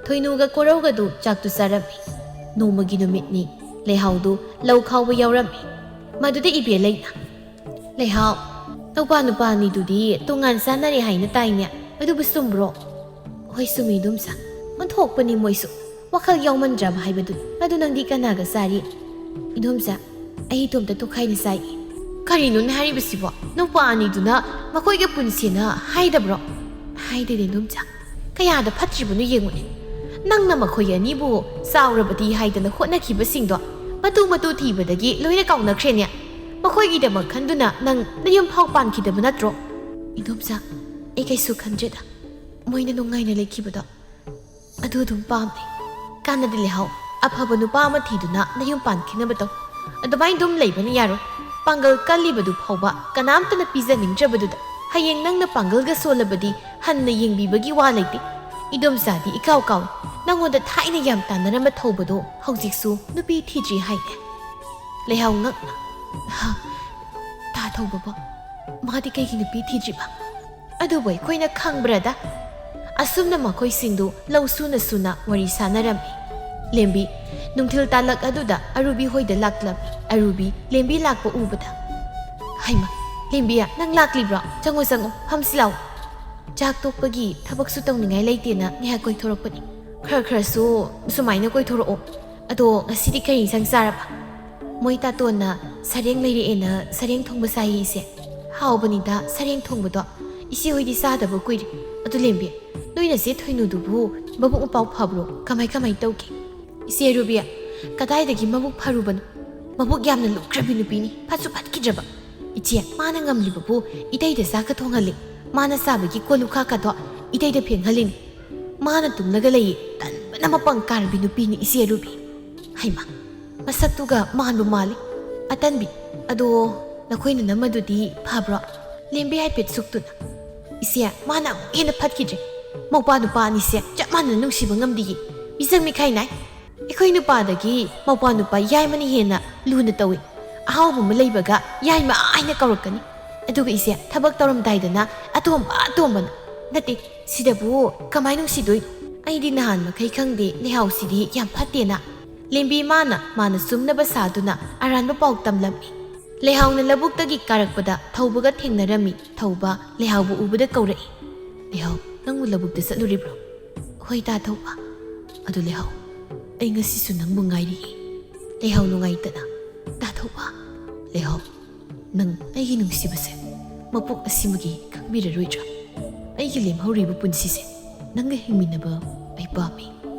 ꯊꯣꯏꯅꯨꯒ ꯀꯣꯔꯧꯒꯗꯨ ꯆꯥꯛꯇꯨ ꯆꯥꯔꯝꯃꯤ ꯅꯣꯡꯃꯒꯤ ꯅꯨꯃꯤꯠꯅꯤ ꯂꯩꯍꯥꯎꯗꯨ ꯂꯧ ꯈꯥꯎꯕ ꯌꯥꯎꯔꯝꯃꯤ ꯃꯗꯨꯗ ꯏꯕꯦꯜ ꯂꯩꯅ ꯂꯩꯍꯥꯎ ꯅꯧꯄꯥ ꯅꯨꯄꯥ ꯑꯅꯤꯗꯨꯗꯤ ꯇꯣꯉꯥꯟ ꯆꯥꯟꯅꯔꯦ ꯍꯥꯏꯅ ꯇꯥꯏꯅꯦ ꯑꯗꯨꯕꯨ ꯆꯨꯝꯕ꯭ꯔꯣ ꯍꯣꯏ ꯆꯨꯝꯃꯤ ꯏꯗꯣꯝꯆꯥ ꯑꯣꯟꯊꯣꯛꯄꯅꯤ ꯃꯣꯏꯁꯨ ꯋꯥꯈꯜ ꯌꯥꯎꯃꯟꯗ꯭ꯔꯕ ꯍꯥꯏꯕꯗꯨꯅꯤ ꯑꯗꯨ ꯅꯪꯗꯤ ꯀꯅꯥꯒ ꯆꯥꯔꯤ ꯏꯗꯣꯝꯆꯥ ꯑꯩ ꯏꯇꯣꯝꯇ ꯇꯣꯈꯥꯏꯅ ꯆꯥꯏ ꯀꯔꯤꯅꯣꯅꯦ ꯍꯥꯏꯔꯤꯕꯁꯤꯕꯣ ꯅꯨꯄꯥ ꯑꯅꯤꯗꯨꯅ ꯃꯈꯣꯏꯒ ꯄꯨꯟꯁꯦꯅ ꯍꯥꯏꯗꯕ꯭ꯔꯣ ꯍꯥꯏꯗꯦꯅꯦ ꯏꯗꯣꯝꯆꯥ ꯀꯌꯥꯗ ꯐꯠꯇ꯭ꯔꯤꯕꯅꯣ ꯌꯦꯡꯉꯨꯅꯦ ꯅꯪꯅ ꯃꯈꯣꯏ ꯑꯅꯤꯕꯨ ꯆꯥꯎꯔꯕꯗꯤ ꯍꯥꯏꯗꯅ ꯍꯣꯠꯅꯈꯤꯕꯁꯤꯡꯗꯣ ꯃꯇꯨ ꯊꯤꯕꯗꯒꯤ ꯂꯣꯏꯅ ꯀꯥꯎꯅꯈ꯭ꯔꯦꯅꯦ ꯃꯈꯣꯏꯒꯤꯗꯃꯛ ꯈꯟꯗꯨꯅ ꯅꯪ ꯅꯌꯨꯝ ꯐꯥꯎ ꯄꯥꯟꯈꯤꯗꯕ ꯅꯠꯇ꯭ꯔꯣ ꯏꯗꯣꯝꯆꯥ ꯑꯩ ꯀꯩꯁꯨ ꯈꯟꯗ꯭ꯔꯦꯗ ꯃꯣꯏꯅ ꯅꯨꯡꯉꯥꯏꯅ ꯂꯩꯈꯤꯕꯗꯣ ꯑꯗꯨ ꯑꯗꯨꯝ ꯄꯥꯝꯃꯦ ꯀꯥꯟꯅꯗꯤ ꯂꯩꯍꯥꯎ ꯑꯐꯕ ꯅꯨꯄꯥ ꯑꯃ ꯊꯤꯗꯨꯅ ꯅꯌꯨꯝ ꯄꯥꯟꯈꯤꯅꯕ ꯇꯧ ꯑꯗꯨꯃꯥꯏꯅ ꯑꯗꯨꯝ ꯂꯩꯕꯅ ꯌꯥꯔꯣꯏ ꯄꯥꯡꯒꯜ ꯀꯜꯂꯤꯕꯗꯨ ꯐꯥꯎꯕ ꯀꯅꯥꯝꯇꯅ ꯄꯤꯖꯅꯤꯡꯗ꯭ꯔꯕꯗꯨꯗ ꯍꯌꯦꯡ ꯅꯪꯅ ꯄꯥꯡꯒꯜꯒ ꯁꯣꯜꯂꯕꯗꯤ ꯍꯟꯅ ꯌꯦꯡꯕꯤꯕꯒꯤ ꯋꯥ ꯂꯩꯇꯦ ꯏꯗꯣꯝꯆꯥꯗꯤ ꯏꯀꯥꯎ ꯀꯥꯎꯏ ꯅꯪꯉꯣꯟꯗ ꯊꯥꯏꯅ ꯌꯥꯝ ꯇꯥꯟꯅꯔꯝꯕ ꯊꯧꯕꯗꯣ ꯍꯧꯖꯤꯛꯁꯨ ꯅꯨꯄꯤ ꯊꯤꯗ꯭ꯔꯤ ꯍꯥꯏꯅꯦ ꯂꯩꯍꯥꯎ ꯉꯛꯅ ꯇꯥ ꯊꯧꯕꯕꯣ ꯃꯥꯗꯤ ꯀꯩꯒꯤ ꯅꯨꯄꯤ ꯊꯤꯗ꯭ꯔꯤꯕ ꯑꯗꯨꯕꯨ ꯑꯩꯈꯣꯏꯅ ꯈꯪꯕ꯭ꯔꯗ ꯑꯁꯨꯝꯅ ꯃꯈꯣꯏꯁꯤꯡꯗꯨ ꯂꯧ ꯁꯨꯅ ꯋꯥꯔꯤ ꯁꯥꯟꯅꯔꯝꯃꯤ ꯂꯦꯝꯕꯤ ꯅꯨꯡꯊꯤꯜ ꯇꯥꯂꯛ ꯑꯗꯨꯗ ꯑꯔꯨꯕꯤ ꯍꯣꯏꯗ ꯂꯥꯛꯂꯝꯃꯤ ꯑꯔꯨꯕꯤ ꯂꯦꯝꯕꯤ ꯂꯥꯛꯄ ꯎꯕꯗ ꯍꯩꯃ ꯂꯦꯝꯕꯤꯌꯥ ꯅꯪ ꯂꯥꯛꯂꯤꯕ꯭ꯔꯣ ꯆꯪꯉꯣ ꯐꯝꯁꯤ ꯂꯥꯎ ꯆꯥꯛ ꯇꯣꯛꯄꯒꯤ ꯊꯕꯛꯁꯨ ꯇꯧꯅꯤꯡꯉꯥꯏ ꯂꯩꯇꯦꯅ ꯉꯥꯏꯍꯥꯛ ꯀꯣꯏꯊꯣꯔꯛꯄꯅꯤ ꯈꯔꯁꯨ ꯁꯨꯃꯥꯏꯅ ꯀꯣꯏꯊꯣꯔꯛꯑꯣ ꯑꯗꯣ ꯉꯁꯤꯗꯤ ꯀꯔꯤ ꯏꯟꯁꯥꯡ ꯆꯥꯔꯕ ꯃꯣꯏ ꯇꯥꯇꯣꯟꯅ ꯁꯔꯦꯡ ꯂꯩꯔꯛꯑꯦꯅ ꯁꯔꯦꯡ ꯊꯣꯡꯕ ꯆꯥꯏꯌꯦ ꯏꯆꯦ ꯍꯥꯎꯕꯅꯤꯗ ꯁꯔꯦꯡ ꯊꯣꯡꯕꯗꯣ ꯏꯆꯦ ꯍꯣꯏꯗꯤ ꯆꯥꯗꯕ ꯀꯨꯏꯔꯦ ꯑꯗꯨ ꯂꯦꯝꯕꯤ ꯅꯣꯏꯅꯆꯦ ꯊꯣꯏꯅꯨꯗꯨꯕꯨ ꯃꯕꯨꯛ ꯃꯄꯥꯎ ꯐꯕ꯭ꯔꯣ ꯀꯃꯥꯏ ꯇꯧꯒꯦ ꯏꯆꯦ ꯔꯨꯕꯤꯌꯥ ꯀꯗꯥꯏꯗꯒꯤ ꯃꯕꯨꯛ ꯐꯔꯨꯕꯅꯣ ꯃꯕꯨꯛ ꯌꯥꯝꯅ ꯂꯨꯞꯈ꯭ꯔꯕꯤ ꯅꯨꯄꯤꯅꯤ ꯐꯠꯁꯨ ꯐꯠꯈꯤꯗ꯭ꯔꯕ ꯏꯆꯦ ꯃꯥꯅ ꯉꯝꯂꯤꯕꯕꯨ ꯏꯇꯩꯗ ꯆꯥꯛꯀ ꯊꯣꯡꯍꯜꯂꯤ ꯃꯥꯅ ꯆꯥꯕꯒꯤ ꯀꯣꯜꯂꯨꯈꯥꯀꯗꯣ ꯏꯇꯩꯗ ꯐꯦꯡꯍꯜꯂꯤꯅꯤ ꯃꯥꯅ ꯇꯨꯝꯂꯒ ꯂꯩꯌꯦ ꯇꯟꯕꯅ ꯃꯄꯪ ꯀꯥꯔꯕꯤ ꯅꯨꯄꯤꯅꯤ ꯏꯆꯦ ꯔꯨꯕꯤ ꯍꯩꯃ ꯃꯁꯛꯇꯨꯒ ꯃꯥꯟꯕꯨ ꯃꯥꯜꯂꯤ ꯑꯇꯟꯕꯤ ꯑꯗꯣ ꯅꯈꯣꯏꯅ ꯅꯝꯃꯗꯨꯗꯤ ꯐꯕ꯭ꯔꯣ ꯂꯦꯝꯕꯤ ꯍꯥꯏꯐꯦꯠ ꯁꯨꯛꯇꯨꯅ ꯏꯆꯦ ꯃꯥꯅ ꯑꯃꯨꯛ ꯍꯦꯟꯅ ꯐꯠꯈꯤꯗ꯭ꯔꯦ ꯃꯧꯄꯥ ꯅꯨꯄꯥ ꯑꯅꯤꯁꯦ ꯆꯞ ꯃꯥꯟꯅꯅ ꯅꯨꯡꯁꯤꯕ ꯉꯝꯗꯤꯌꯦ ꯃꯤꯆꯪ ꯃꯤꯈꯥꯏ ꯅꯥꯏ ꯑꯩꯈꯣꯏ ꯅꯨꯄꯥꯗꯒꯤ ꯃꯧꯄꯥ ꯅꯨꯄꯥ ꯌꯥꯏꯃꯅ ꯍꯦꯟꯅ ꯂꯨꯅ ꯇꯧꯏ ꯑꯍꯥꯎꯕ ꯑꯃ ꯂꯩꯕꯒ ꯌꯥꯏꯃ ꯍꯥꯏꯅ ꯀꯧꯔꯛꯀꯅꯤ ꯑꯗꯨꯒ ꯏꯆꯦ ꯊꯕꯛ ꯇꯧꯔꯝꯗꯥꯏꯗꯅ ꯑꯇꯣꯝꯕꯅ ꯅꯠꯇꯦ ꯁꯤꯗꯕꯨ ꯀꯃꯥꯏ ꯅꯨꯡꯁꯤꯗꯣꯏꯅꯣ ꯑꯩꯗꯤ ꯅꯍꯥꯟ ꯃꯈꯩ ꯈꯪꯗꯦ ꯂꯩꯍꯥꯎꯁꯤꯗꯤ ꯌꯥꯝ ꯐꯠꯇꯦꯅ ꯂꯦꯝꯕꯤ ꯃꯥꯅ ꯁꯨꯝꯅꯕ ꯁꯥꯗꯨꯅ ꯑꯔꯥꯟꯕ ꯄꯥꯎ ꯇꯝꯂꯝꯃꯤ ꯂꯩꯍꯥꯎꯅ ꯂꯧꯕꯨꯛꯇꯒꯤ ꯀꯥꯔꯛꯄꯗ ꯊꯧꯕꯒ ꯊꯦꯡꯅꯔꯝꯃꯤ ꯊꯧꯕ ꯂꯩꯍꯥꯎꯕꯨ ꯎꯕꯗ ꯀꯧꯔꯛꯏ ꯂꯩꯍꯥꯎ ꯅꯪꯕꯨ ꯂꯧꯕꯨꯛꯇ ꯆꯠꯂꯨꯔꯤꯕ꯭ꯔꯣ ꯍꯣꯏ ꯇꯥ ꯊꯧꯕ ꯑꯗꯨ ꯂꯩꯍꯥꯎ ꯑꯩ ꯉꯁꯤꯁꯨ ꯅꯪꯕꯨ ꯉꯥꯏꯔꯤꯌꯦ ꯂꯩꯍꯥꯎ ꯅꯨꯡꯉꯥꯏꯇꯅ ꯇꯥ ꯊꯧꯕ ꯂꯩꯍꯥꯎ ꯅꯪ ꯑꯩꯒꯤ ꯅꯨꯡꯁꯤꯕꯁꯦ ꯃꯄꯣꯛ ꯑꯁꯤꯃꯒꯤ ꯈꯪꯕꯤꯔꯔꯣꯏꯗ꯭ꯔꯥ ꯑꯩꯒꯤ ꯂꯦꯝꯍꯧꯔꯤꯕ ꯄꯨꯟꯁꯤꯁꯦ ꯅꯪꯒ ꯍꯤꯡꯃꯤꯟꯅꯕ ꯑꯩ ꯄꯥꯝꯃꯤ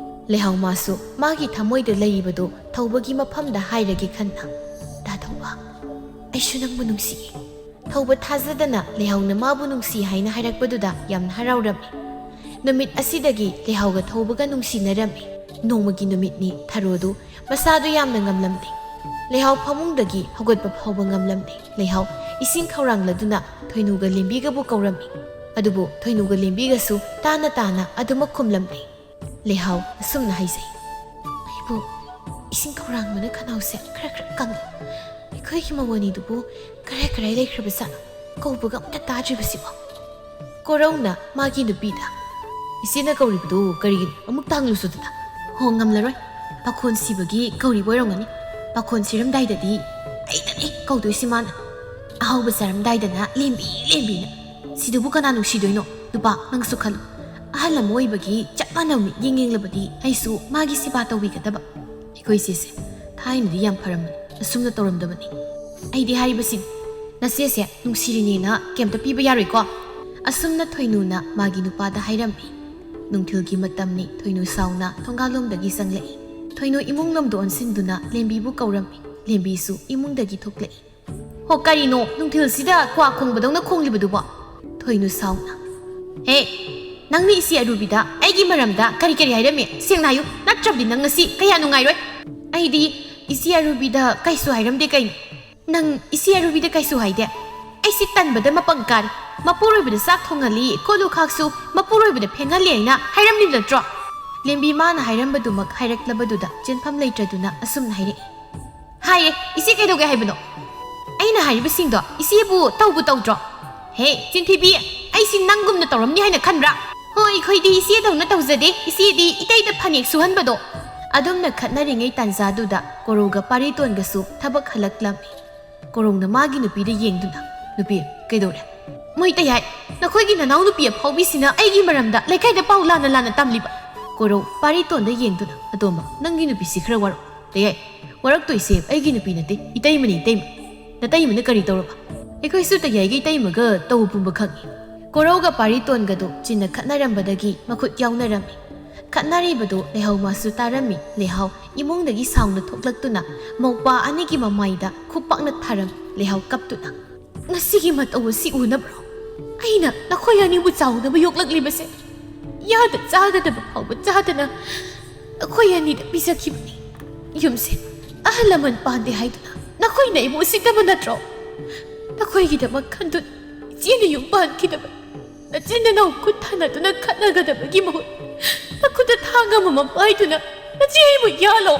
ꯂꯩꯍꯥꯎ ꯃꯥꯁꯨ ꯃꯥꯒꯤ ꯊꯃꯣꯏꯗ ꯂꯩꯔꯤꯕꯗꯣ ꯊꯧꯕꯒꯤ ꯃꯐꯝꯗ ꯍꯥꯏꯔꯒꯦ ꯈꯟꯅ ꯇꯥ ꯊꯧꯕ ꯑꯩꯁꯨ ꯅꯪꯕꯨ ꯅꯨꯡꯁꯤꯌꯦ ꯊꯧꯕ ꯊꯥꯖꯗꯅ ꯂꯩꯍꯥꯎꯅ ꯃꯥꯕꯨ ꯅꯨꯡꯁꯤ ꯍꯥꯏꯅ ꯍꯥꯏꯔꯛꯄꯗꯨꯗ ꯌꯥꯝꯅ ꯍꯔꯥꯎꯔꯝꯃꯤ ꯅꯨꯃꯤꯠ ꯑꯁꯤꯗꯒꯤ ꯂꯩꯍꯥꯎꯒ ꯊꯧꯕꯒ ꯅꯨꯡꯁꯤꯅꯔꯝꯃꯤ ꯅꯣꯡꯃꯒꯤ ꯅꯨꯃꯤꯠꯅꯤ ꯊꯔꯣꯗꯨ ꯃꯁꯥꯗꯨ ꯌꯥꯝꯅ ꯉꯝꯂꯝꯗꯦ ꯂꯩꯍꯥꯎ ꯐꯃꯨꯡꯗꯒꯤ ꯍꯧꯒꯠꯄ ꯐꯥꯎꯕ ꯉꯝꯂꯝꯗꯦ ꯂꯩꯍꯥꯎ ꯏꯁꯤꯡ ꯈꯧꯔꯥꯡꯂꯗꯨꯅ ꯊꯣꯏꯅꯨꯒ ꯂꯦꯝꯕꯤꯒꯕꯨ ꯀꯧꯔꯝꯃꯤ ꯑꯗꯨꯕꯨ ꯊꯣꯏꯅꯨꯒ ꯂꯦꯝꯕꯤꯒꯁꯨ ꯇꯥꯅ ꯑꯗꯨꯃꯛ ꯈꯨꯝꯂꯝꯗꯦ ꯂꯩꯍꯥꯎ ꯑꯁꯨꯝꯅ ꯍꯥꯏꯖꯩ ꯑꯩꯕꯨ ꯏꯁꯤꯡ ꯈꯧꯔꯥꯡꯕꯅ ꯈꯅꯥꯎꯁꯦ ꯈꯔ ꯀꯪꯉꯤ ꯑꯩꯈꯣꯏꯒꯤ ꯃꯧ ꯑꯅꯤꯗꯨꯕꯨ ꯀꯔꯥꯏ ꯂꯩꯈ꯭ꯔꯕꯖꯥꯠꯅꯣ ꯀꯧꯕꯒ ꯑꯝꯇ ꯇꯥꯗ꯭ꯔꯤꯕꯁꯤꯕꯣ ꯀꯣꯔꯧꯅ ꯃꯥꯒꯤ ꯅꯨꯄꯤꯗ ꯏꯆꯦꯅ ꯀꯧꯔꯤꯕꯗꯨ ꯀꯔꯤꯒꯤꯅꯣ ꯑꯃꯨꯛꯇ ꯍꯪꯂꯨꯁꯨꯗꯅ ꯍꯣ ꯉꯝꯂꯔꯣꯏ ꯄꯥꯈꯣꯟ ꯁꯤꯕꯒꯤ ꯀꯧꯔꯤꯕ ꯑꯣꯏꯔꯝꯒꯅꯤ ꯄꯥꯈꯣꯟ ꯁꯤꯔꯝꯗꯥꯏꯗꯗꯤ ꯑꯩꯗꯅꯤ ꯀꯧꯗꯣꯏꯁꯤ ꯃꯥꯅ ꯑꯍꯥꯎꯕ ꯆꯥꯔꯝꯗꯥꯏꯗꯅ ꯂꯦꯝꯕꯤꯅ ꯁꯤꯗꯨꯕꯨ ꯀꯅꯥ ꯅꯨꯡꯁꯤꯗꯣꯏꯅꯣ ꯅꯨꯄꯥ ꯅꯪꯁꯨ ꯈꯜꯂꯨ ꯑꯍꯜ ꯑꯃ ꯑꯣꯏꯕꯒꯤ ꯆꯞ ꯃꯥꯟꯅꯕ ꯃꯤꯠꯌꯦꯡ ꯌꯦꯡꯂꯕꯗꯤ ꯑꯩꯁꯨ ꯃꯥꯒꯤ ꯁꯦꯕꯥ ꯇꯧꯕꯤꯒꯗꯕ ꯑꯩꯈꯣꯏ ꯏꯆꯦꯁꯦ ꯊꯥꯏꯅꯗꯤ ꯌꯥꯝ ꯐꯔꯝꯕꯅꯤ ꯑꯁꯨꯝꯅ ꯇꯧꯔꯝꯗꯕꯅꯤ ꯑꯩꯗꯤ ꯍꯥꯏꯔꯤꯕꯁꯤꯅꯤ ꯅꯆꯦꯁꯦ ꯅꯨꯡꯁꯤꯔꯤꯅꯦꯅ ꯀꯩꯝꯇ ꯄꯤꯕ ꯌꯥꯔꯣꯏꯀꯣ ꯑꯁꯨꯝꯅ ꯊꯣꯏꯅꯨꯅ ꯃꯥꯒꯤ ꯅꯨꯄꯥꯗ ꯍꯥꯏꯔꯝꯃꯤ ꯅꯨꯡꯊꯤꯜꯒꯤ ꯃꯇꯝꯅꯤ ꯊꯣꯏꯅꯨ ꯁꯥꯎꯅ ꯊꯣꯡꯒꯥꯜꯂꯣꯝꯗꯒꯤ ꯆꯪꯂꯛꯏ ꯊꯣꯏꯅꯨ ꯏꯃꯨꯡ ꯂꯣꯝꯗ ꯑꯣꯟꯁꯤꯟꯗꯨꯅ ꯂꯦꯝꯕꯤꯕꯨ ꯀꯧꯔꯝꯃꯤ ꯂꯦꯝꯕꯤꯁꯨ ꯏꯃꯨꯡꯗꯒꯤ ꯊꯣꯛꯂꯛꯏ ꯍꯣ ꯀꯔꯤꯅꯣ ꯅꯨꯡꯊꯤꯜꯁꯤꯗ ꯀ꯭ꯋꯥ ꯈꯣꯡꯕꯗꯧꯅ ꯈꯣꯡꯂꯤꯕꯗꯨꯕꯣ ꯊꯣꯏꯅꯨ ꯁꯥꯎꯅ ꯍꯦ ꯅꯪꯅ ꯏꯆꯦ ꯑꯔꯨꯕꯤꯗ ꯑꯩꯒꯤ ꯃꯔꯝꯗ ꯀꯔꯤ ꯍꯥꯏꯔꯝꯃꯤ ꯁꯦꯡꯅ ꯍꯥꯏꯌꯨ ꯅꯠꯇ꯭ꯔꯕꯗꯤ ꯅꯪ ꯉꯁꯤ ꯀꯌꯥ ꯅꯨꯡꯉꯥꯏꯔꯣꯏ ꯑꯩꯗꯤ ꯏꯆꯦ ꯑꯔꯨꯕꯤꯗ ꯀꯩꯁꯨ ꯍꯥꯏꯔꯝꯗꯦ ꯀꯩꯅꯣ ꯅꯪ ꯏꯆꯦ ꯑꯔꯨꯕꯤꯗ ꯀꯩꯁꯨ ꯍꯥꯏꯗꯦ ꯑꯩꯁꯤ ꯇꯟꯕꯗ ꯃꯄꯪ ꯀꯥꯔꯤ ꯃꯄꯨꯔꯣꯏꯕꯗ ꯆꯥꯛ ꯊꯣꯡꯍꯜꯂꯤ ꯀꯣꯜꯂꯨꯈꯥꯛꯁꯨ ꯃꯄꯨꯔꯣꯏꯕꯗ ꯐꯦꯡꯍꯜꯂꯤ ꯍꯥꯏꯅ ꯍꯥꯏꯔꯝꯂꯤꯕ ꯅꯠꯇ꯭ꯔꯣ ꯂꯦꯝꯕꯤ ꯃꯥꯅ ꯍꯥꯏꯔꯝꯕꯗꯨꯃꯛ ꯍꯥꯏꯔꯛꯂꯕꯗꯨꯗ ꯆꯦꯟꯐꯝ ꯂꯩꯇ꯭ꯔꯗꯨꯅ ꯑꯁꯨꯝꯅ ꯍꯥꯏꯔꯛꯏ ꯍꯥꯏꯌꯦ ꯏꯆꯦ ꯀꯩꯗꯧꯒꯦ ꯍꯥꯏꯕꯅꯣ ꯑꯩꯅ ꯍꯥꯏꯔꯤꯕꯁꯤꯡꯗꯣ ꯏꯆꯦꯕꯨ ꯇꯧꯗ꯭ꯔꯣ ꯍꯦ ꯆꯤꯟꯊꯤꯕꯤ ꯑꯩꯁꯤ ꯅꯪꯒꯨꯝꯅ ꯇꯧꯔꯝꯅꯤ ꯍꯥꯏꯅ ꯈꯟꯕ꯭ꯔꯥ ꯍꯣꯏ ꯑꯩꯈꯣꯏꯗꯤ ꯏꯆꯦꯗꯧꯅ ꯇꯧꯖꯗꯦ ꯏꯆꯦꯗꯤ ꯏꯇꯩꯗ ꯐꯅꯦꯛ ꯁꯨꯍꯟꯕꯗꯣ ꯑꯗꯨꯝꯅ ꯈꯠꯅꯔꯤꯉꯩ ꯇꯥꯟꯖꯥꯗꯨꯗ ꯀꯣꯔꯧꯒ ꯄꯥꯔꯤꯇꯣꯟꯒꯁꯨ ꯊꯕꯛ ꯍꯜꯂꯛꯂꯝꯃꯤ ꯀꯣꯔꯧꯅ ꯃꯥꯒꯤ ꯅꯨꯄꯤꯗ ꯌꯦꯡꯗꯨꯅ ꯅꯨꯄꯤ ꯀꯩꯗꯧꯔꯦ ꯃꯣꯏ ꯇꯌꯥꯏ ꯅꯈꯣꯏꯒꯤ ꯅꯅꯥꯎ ꯅꯨꯄꯤ ꯑꯐꯥꯎꯕꯤꯁꯤꯅ ꯑꯩꯒꯤ ꯃꯔꯝꯗ ꯂꯩꯀꯥꯏꯗ ꯄꯥꯎ ꯂꯥꯟꯅ ꯇꯝꯂꯤꯕ ꯀꯣꯔꯧ ꯄꯥꯔꯤꯇꯣꯟꯗ ꯌꯦꯡꯗꯨꯅ ꯑꯇꯣꯝꯕ ꯅꯪꯒꯤ ꯅꯨꯄꯤꯁꯤ ꯈꯔ ꯋꯥꯔꯛ ꯇꯌꯥꯏ ꯋꯥꯔꯛꯇꯣꯏꯁꯦ ꯑꯩꯒꯤ ꯅꯨꯄꯤ ꯅꯠꯇꯦ ꯏꯇꯩꯃꯅꯤ ꯏꯇꯩꯃ ꯅꯇꯩꯃꯅ ꯀꯔꯤ ꯇꯧꯔꯕ ꯑꯩꯈꯣꯏꯁꯨ ꯇꯌꯥꯏꯒ ꯏꯇꯩꯃꯒ ꯇꯧꯕ ꯄꯨꯝꯕ ꯈꯪꯏ ꯀꯣꯔꯧꯒ ꯄꯥꯔꯤꯇꯣꯟꯒꯗꯣ ꯆꯤꯟꯅ ꯈꯠꯅꯔꯝꯕꯗꯒꯤ ꯃꯈꯨꯠ ꯌꯥꯎꯅꯔꯝꯃꯤ ꯈꯠꯅꯔꯤꯕꯗꯣ ꯂꯩꯍꯥꯎ ꯃꯥꯁꯨ ꯇꯥꯔꯝꯃꯤ ꯂꯩꯍꯥꯎ ꯏꯃꯨꯡꯗꯒꯤ ꯁꯥꯎꯅ ꯊꯣꯛꯂꯛꯇꯨꯅ ꯃꯧꯄꯥ ꯑꯅꯤꯒꯤ ꯃꯃꯥꯏꯗ ꯈꯨꯄꯥꯛꯅ ꯊꯥꯔꯝꯃꯤ ꯂꯩꯍꯥꯎ ꯀꯞꯇꯨꯅ ꯉꯁꯤꯒꯤ ꯃꯇꯧ ꯑꯁꯤ ꯎꯅꯕ꯭ꯔꯣ ꯑꯩꯅ ꯅꯈꯣꯏ ꯑꯅꯤꯕꯨ ꯆꯥꯎꯅꯕ ꯌꯣꯛꯂꯛꯂꯤꯕꯁꯦ ꯌꯥꯗ ꯆꯥꯒꯗꯕ ꯐꯥꯎꯕ ꯆꯥꯗꯅ ꯑꯩꯈꯣꯏ ꯑꯅꯤꯗ ꯄꯤꯖꯈꯤꯕꯅꯤ ꯌꯨꯝꯁꯦ ꯑꯍꯜ ꯂꯃꯟ ꯄꯥꯟꯗꯦ ꯍꯥꯏꯗꯨꯅ ꯅꯈꯣꯏꯅ ꯑꯩꯕꯨ ꯎꯁꯤꯠꯇꯕ ꯅꯠꯇ꯭ꯔꯣ ꯅꯈꯣꯏꯒꯤꯗꯃꯛ ꯈꯟꯗꯨꯅ ꯏꯆꯦꯅ ꯌꯨꯝ ꯄꯥꯟꯈꯤꯗꯕ ꯅꯆꯤꯟ ꯅꯅꯥꯎ ꯈꯨꯠ ꯊꯥꯅꯗꯨꯅ ꯈꯠꯅꯒꯗꯕꯒꯤ ꯃꯍꯨꯠ ꯅꯈꯨꯠꯇ ꯊꯥꯡ ꯑꯃꯃꯝ ꯄꯥꯏꯗꯨꯅ ꯅꯆꯦ ꯑꯩꯕꯨ ꯌꯥꯜꯂꯣ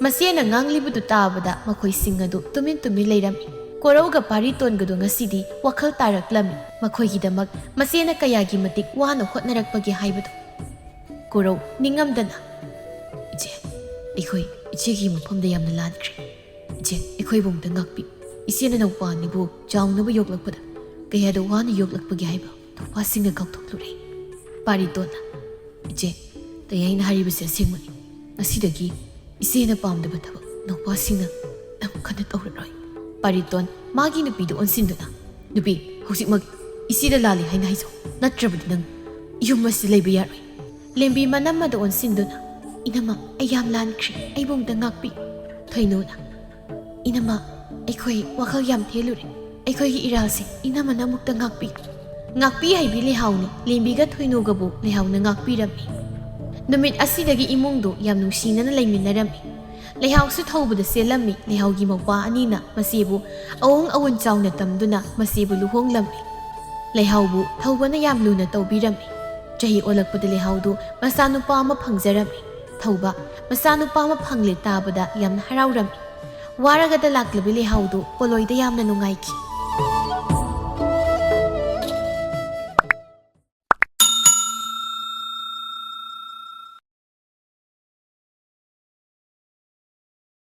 ꯃꯁꯦꯅ ꯉꯥꯡꯂꯤꯕꯗꯨ ꯇꯥꯕꯗ ꯃꯈꯣꯏꯁꯤꯡ ꯑꯗꯨ ꯇꯨꯃꯤꯟ ꯂꯩꯔꯝꯃꯤ ꯀꯣꯔꯧꯒ ꯄꯥꯔꯤꯇꯣꯟꯒꯗꯣ ꯉꯁꯤꯗꯤ ꯋꯥꯈꯜ ꯇꯥꯔꯛꯂꯝꯃꯤ ꯃꯈꯣꯏꯒꯤꯗꯃꯛ ꯃꯁꯦꯅ ꯀꯌꯥꯒꯤ ꯃꯇꯤꯛ ꯋꯥꯅ ꯍꯣꯠꯅꯔꯛꯄꯒꯦ ꯍꯥꯏꯕꯗꯨ ꯀꯣꯔꯧ ꯅꯤꯡꯉꯝꯗꯅ ꯏꯆꯦ ꯑꯩꯈꯣꯏ ꯏꯆꯦꯒꯤ ꯃꯐꯝꯗ ꯌꯥꯝꯅ ꯂꯥꯟꯈ꯭ꯔꯦ ꯏꯆꯦ ꯑꯩꯈꯣꯏꯕꯨ ꯑꯃꯨꯛꯇ ꯉꯥꯛꯄꯤ ꯏꯆꯦꯅ ꯅꯧꯄꯥꯅꯤꯕꯨ ꯆꯥꯎꯅꯕ ꯌꯣꯛꯂꯛꯄꯗ ꯀꯌꯥꯗ ꯋꯥꯅ ꯌꯣꯛꯂꯛꯄꯒꯦ ꯍꯥꯏꯕ ꯅꯨꯄꯥꯁꯤꯡꯅ ꯀꯥꯎꯊꯣꯛꯂꯨꯔꯦ ꯄꯥꯔꯤꯇꯣꯟꯅ ꯏꯆꯦ ꯇꯌꯥꯏꯅ ꯍꯥꯏꯔꯤꯕꯁꯦ ꯑꯁꯦꯡꯕꯅꯤ ꯉꯁꯤꯗꯒꯤ ꯏꯆꯦꯅ ꯄꯥꯝꯗꯕ ꯊꯕꯛ ꯅꯨꯄꯥꯁꯤꯡꯅ ꯑꯃꯨꯛ ꯍꯟꯅ ꯇꯧꯔꯔꯣꯏ ꯄꯥꯔꯤꯇꯣꯟ ꯃꯥꯒꯤ ꯅꯨꯄꯤꯗ ꯑꯣꯟꯁꯤꯟꯗꯨꯅ ꯅꯨꯄꯤ ꯍꯧꯖꯤꯛꯃꯛ ꯏꯆꯦꯗ ꯂꯥꯜꯂꯦ ꯍꯥꯏꯅ ꯍꯥꯏꯖꯧ ꯅꯠꯇ꯭ꯔꯕꯗꯤ ꯅꯪ ꯌꯨꯝ ꯑꯁꯤ ꯂꯩꯕ ꯌꯥꯔꯣꯏ ꯂꯦꯝꯕꯤ ꯃꯅꯝꯃꯗ ꯑꯣꯟꯁꯤꯟꯗꯨꯅ ꯏꯅꯝꯃ ꯑꯩ ꯌꯥꯝ ꯂꯥꯟꯈ꯭ꯔꯦ ꯑꯩꯕꯨ ꯑꯃꯨꯛꯇ ꯉꯥꯛꯄꯤ ꯊꯣꯏꯅꯨꯅ ꯏꯅꯝꯃ ꯑꯩꯈꯣꯏ ꯋꯥꯈꯜ ꯌꯥꯝ ꯊꯦꯜꯂꯨꯔꯦ ꯑꯩꯈꯣꯏꯒꯤ ꯏꯔꯥꯜꯁꯦ ꯏꯅꯝꯃꯅ ꯑꯃꯨꯛꯇ ꯉꯥꯛꯄꯤ ꯍꯥꯏꯕꯤ ꯂꯩꯍꯥꯎꯅꯤ ꯂꯦꯝꯕꯤꯒ ꯊꯣꯏꯅꯨꯒꯕꯨ ꯂꯩꯍꯥꯎꯅ ꯉꯥꯛꯄꯤꯔꯝꯃꯤ ꯅꯨꯃꯤꯠ ꯑꯁꯤꯗꯒꯤ ꯏꯃꯨꯡꯗꯨ ꯌꯥꯝ ꯅꯨꯡꯁꯤꯅꯅ ꯂꯩꯃꯤꯟꯅꯔꯝꯃꯤ ꯂꯩꯍꯥꯎꯁꯨ ꯊꯧꯕꯗ ꯆꯦꯜꯂꯝꯃꯤ ꯂꯩꯍꯥꯎꯒꯤ ꯃꯧꯄꯥ ꯑꯅꯤꯅ ꯃꯁꯤꯕꯨ ꯑꯋꯣꯡ ꯑꯋꯣꯟ ꯆꯥꯎꯅ ꯇꯝꯗꯨꯅ ꯃꯁꯤꯕꯨ ꯂꯨꯍꯣꯡꯂꯝꯃꯤ ꯂꯩꯍꯥꯎꯕꯨ ꯊꯧꯕꯅ ꯌꯥꯝ ꯂꯨꯅ ꯇꯧꯕꯤꯔꯝꯃꯤ ꯆꯍꯤ ꯑꯣꯜꯂꯛꯄꯗ ꯂꯩꯍꯥꯎꯗꯨ ꯃꯆꯥꯅꯨꯄꯥ ꯑꯃ ꯐꯪꯖꯔꯝꯃꯤ ꯊꯧꯕ ꯃꯆꯥꯅꯨꯄꯥ ꯑꯃ ꯐꯪꯂꯦ ꯇꯥꯕꯗ ꯌꯥꯝꯅ ꯍꯔꯥꯎꯔꯝꯃꯤ ꯋꯥꯔꯒꯗ ꯂꯥꯛꯂꯤꯕ ꯂꯩꯍꯥꯎꯗꯨ ꯄꯣꯂꯣꯏꯗ ꯌꯥꯝꯅ ꯅꯨꯡꯉꯥꯏꯈꯤ